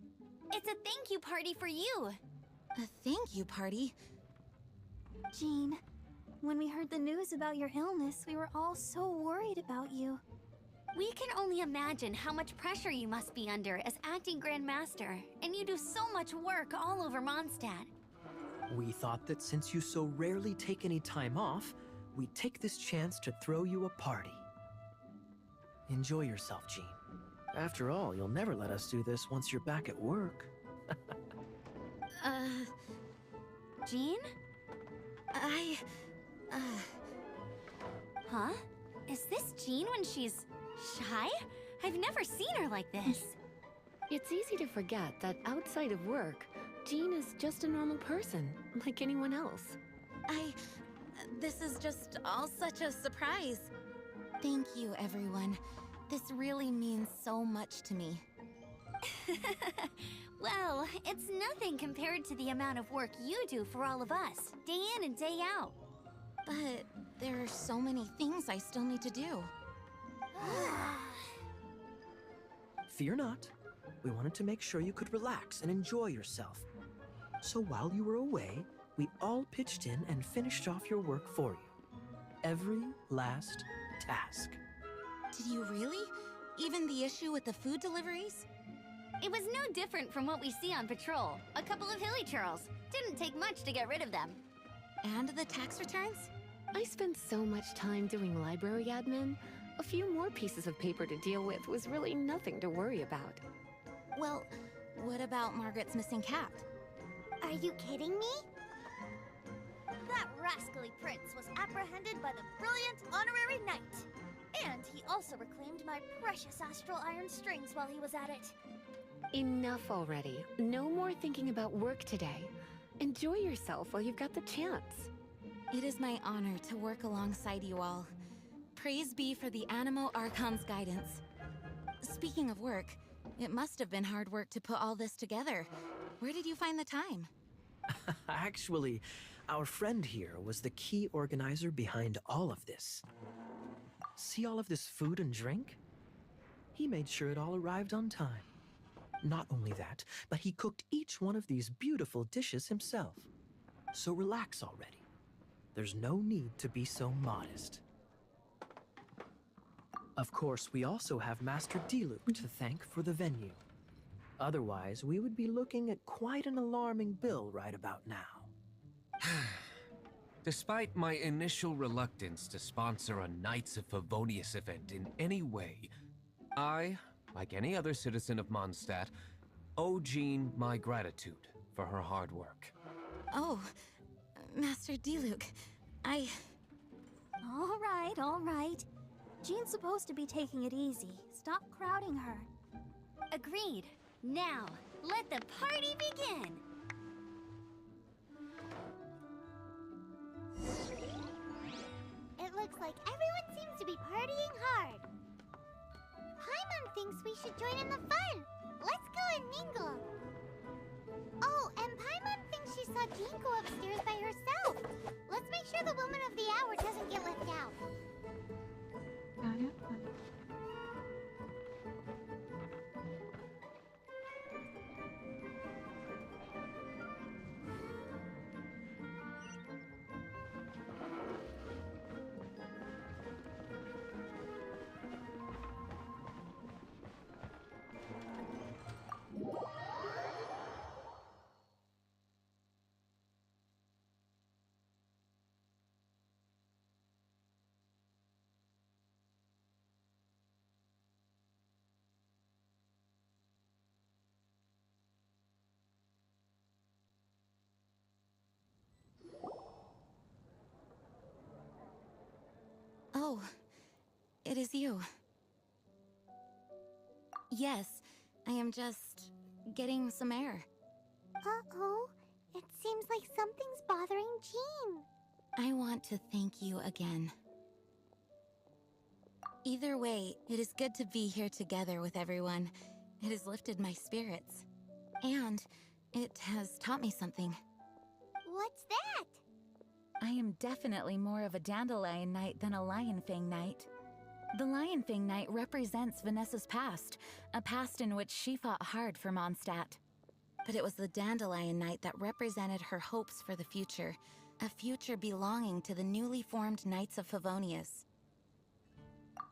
It's a thank you party for you. A thank you party? Jean, when we heard the news about your illness, we were all so worried about you. We can only imagine how much pressure you must be under as acting Grand Master, and you do so much work all over Mondstadt. We thought that since you so rarely take any time off, we'd take this chance to throw you a party. Enjoy yourself, Jean. After all, you'll never let us do this once you're back at work. Jean? Huh? Is this Jean when she's shy? I've never seen her like this. It's easy to forget that outside of work, Jean is just a normal person, like anyone else. This is just all such a surprise. Thank you, everyone. This really means so much to me. Well, it's nothing compared to the amount of work you do for all of us, day in and day out. But there are so many things I still need to do. Fear not. We wanted to make sure you could relax and enjoy yourself. So while you were away, we all pitched in and finished off your work for you. Every last task. Did you really? Even the issue with the food deliveries? It was no different from what we see on patrol. A couple of hilly churls. Didn't take much to get rid of them. And the tax returns? I spent so much time doing library admin. A few more pieces of paper to deal with was really nothing to worry about. Well, what about Margaret's missing cat? Are you kidding me? That rascally prince was apprehended by the brilliant honorary knight. And he also reclaimed my precious astral iron strings while he was at it. Enough already. No more thinking about work today. Enjoy yourself while you've got the chance. It is my honor to work alongside you all. Praise be for the Animo Archon's guidance. Speaking of work, it must have been hard work to put all this together. Where did you find the time? Actually, our friend here was the key organizer behind all of this. See all of this food and drink? He made sure it all arrived on time. Not only that, but he cooked each one of these beautiful dishes himself. So relax already. There's no need to be so modest. Of course, we also have Master Diluc to thank for the venue. Otherwise, we would be looking at quite an alarming bill right about now. Despite my initial reluctance to sponsor a Knights of Favonius event in any way, I, like any other citizen of Mondstadt, owe Jean my gratitude for her hard work. Oh, Master Diluc, All right. Jean's supposed to be taking it easy. Stop crowding her. Agreed. Now, let the party begin! thinks we should join in the fun. Let's go and mingle. Oh, and Paimon thinks she saw Jean go upstairs by herself. Let's make sure the woman of the hour doesn't get left out. Got it. Oh, it is you. Yes, I am just getting some air. Uh-oh. It seems like something's bothering Jean. I want to thank you again. Either way, it is good to be here together with everyone. It has lifted my spirits. And it has taught me something. What's that? I am definitely more of a Dandelion Knight than a Lionfang Knight. The Lionfang Knight represents Vanessa's past, a past in which she fought hard for Mondstadt. But it was the Dandelion Knight that represented her hopes for the future, a future belonging to the newly formed Knights of Favonius.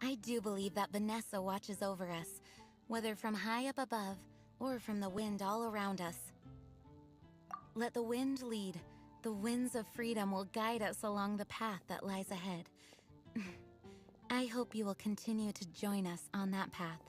I do believe that Vanessa watches over us, whether from high up above or from the wind all around us. Let the wind lead. The winds of freedom will guide us along the path that lies ahead. I hope you will continue to join us on that path.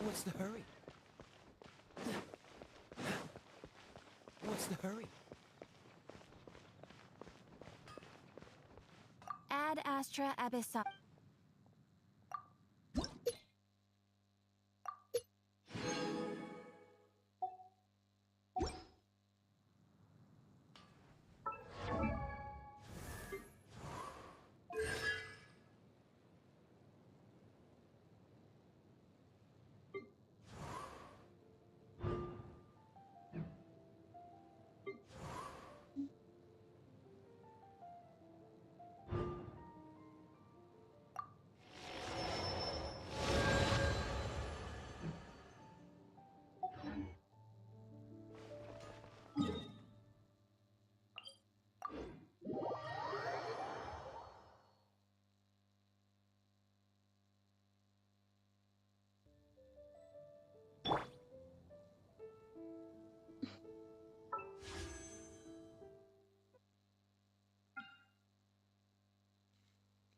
What's the hurry? What's the hurry? Ad Astra Abyssal.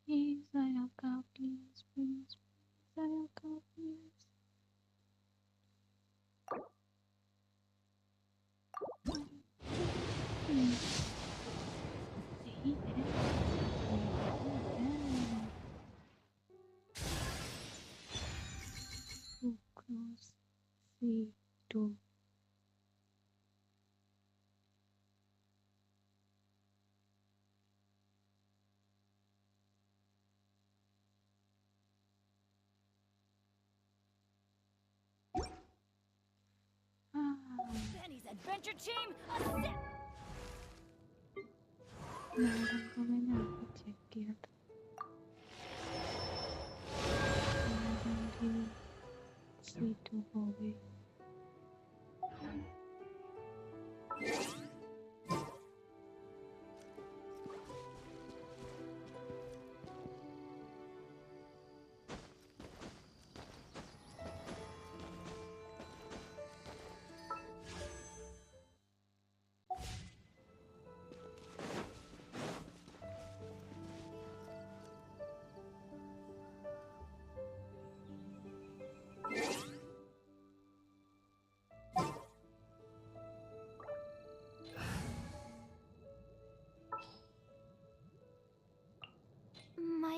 Please, Ayaka, please, please, please, Ayaka, please. Too close. See, two. Benny's adventure team, ascend! Meron kami na-check yet. Meron din C2 hallway.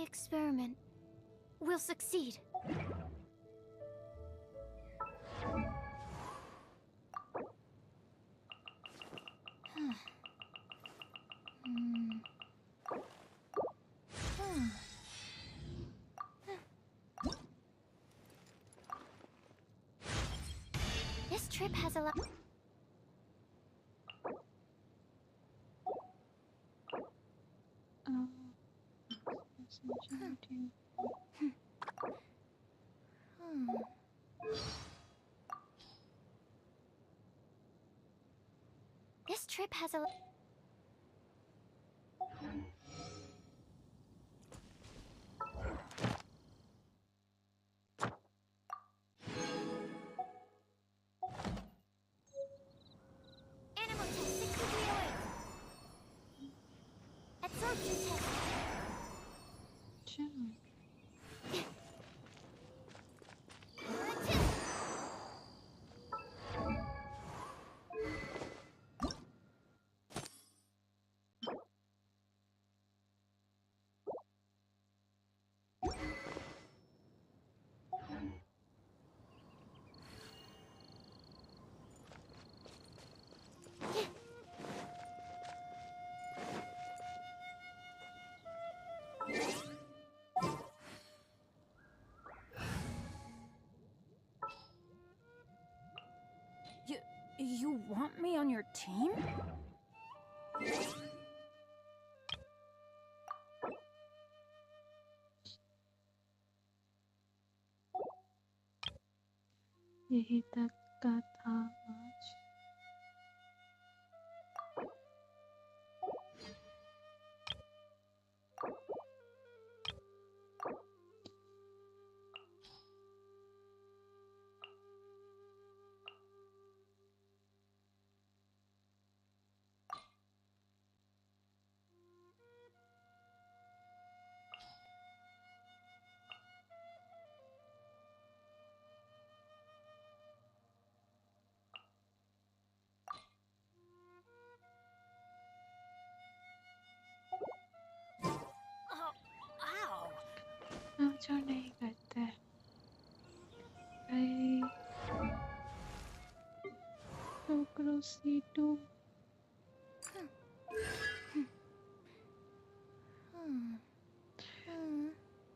experiment will succeed. This trip has a lot. This trip has a. Animal test 6308. Absorption test. You want me on your team? यही तक का था आज। जो नहीं करते भाई छोकरो सीटू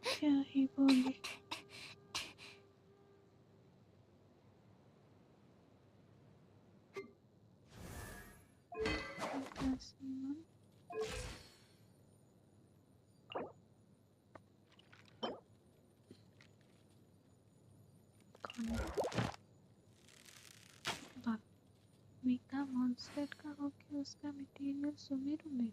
क्या ही बोले मीका मॉन्स्टर का हो कि उसका मटेरियल सुमेरु में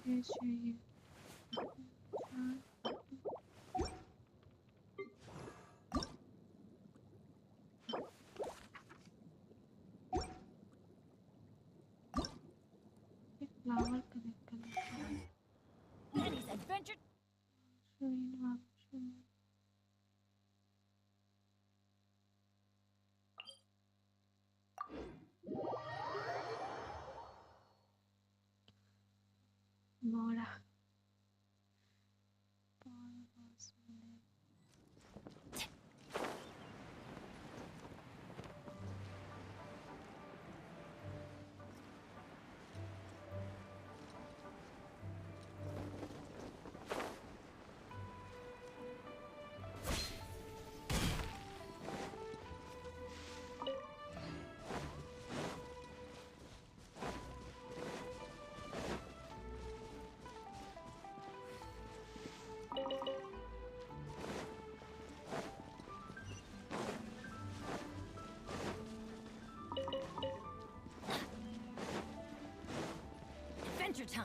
ये चाहिए फ्लावर कनेक्ट करना Penny's adventure. मोरा Adventure time.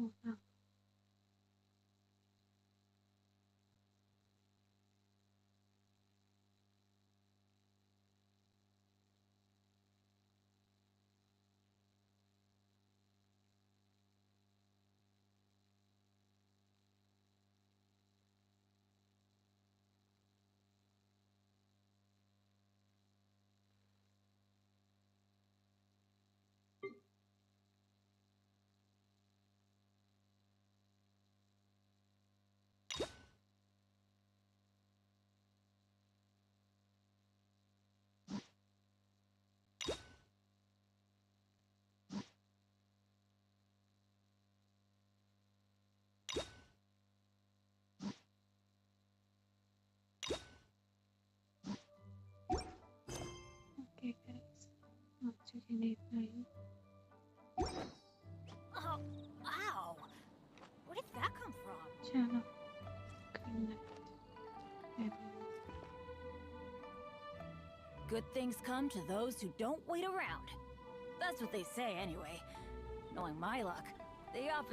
Oh no. Okay, guys. Oxygenate 9. Oh, ow! Where did that come from? Channel. Connect. And Good things come to those who don't wait around. That's what they say anyway. Knowing my luck, the opposite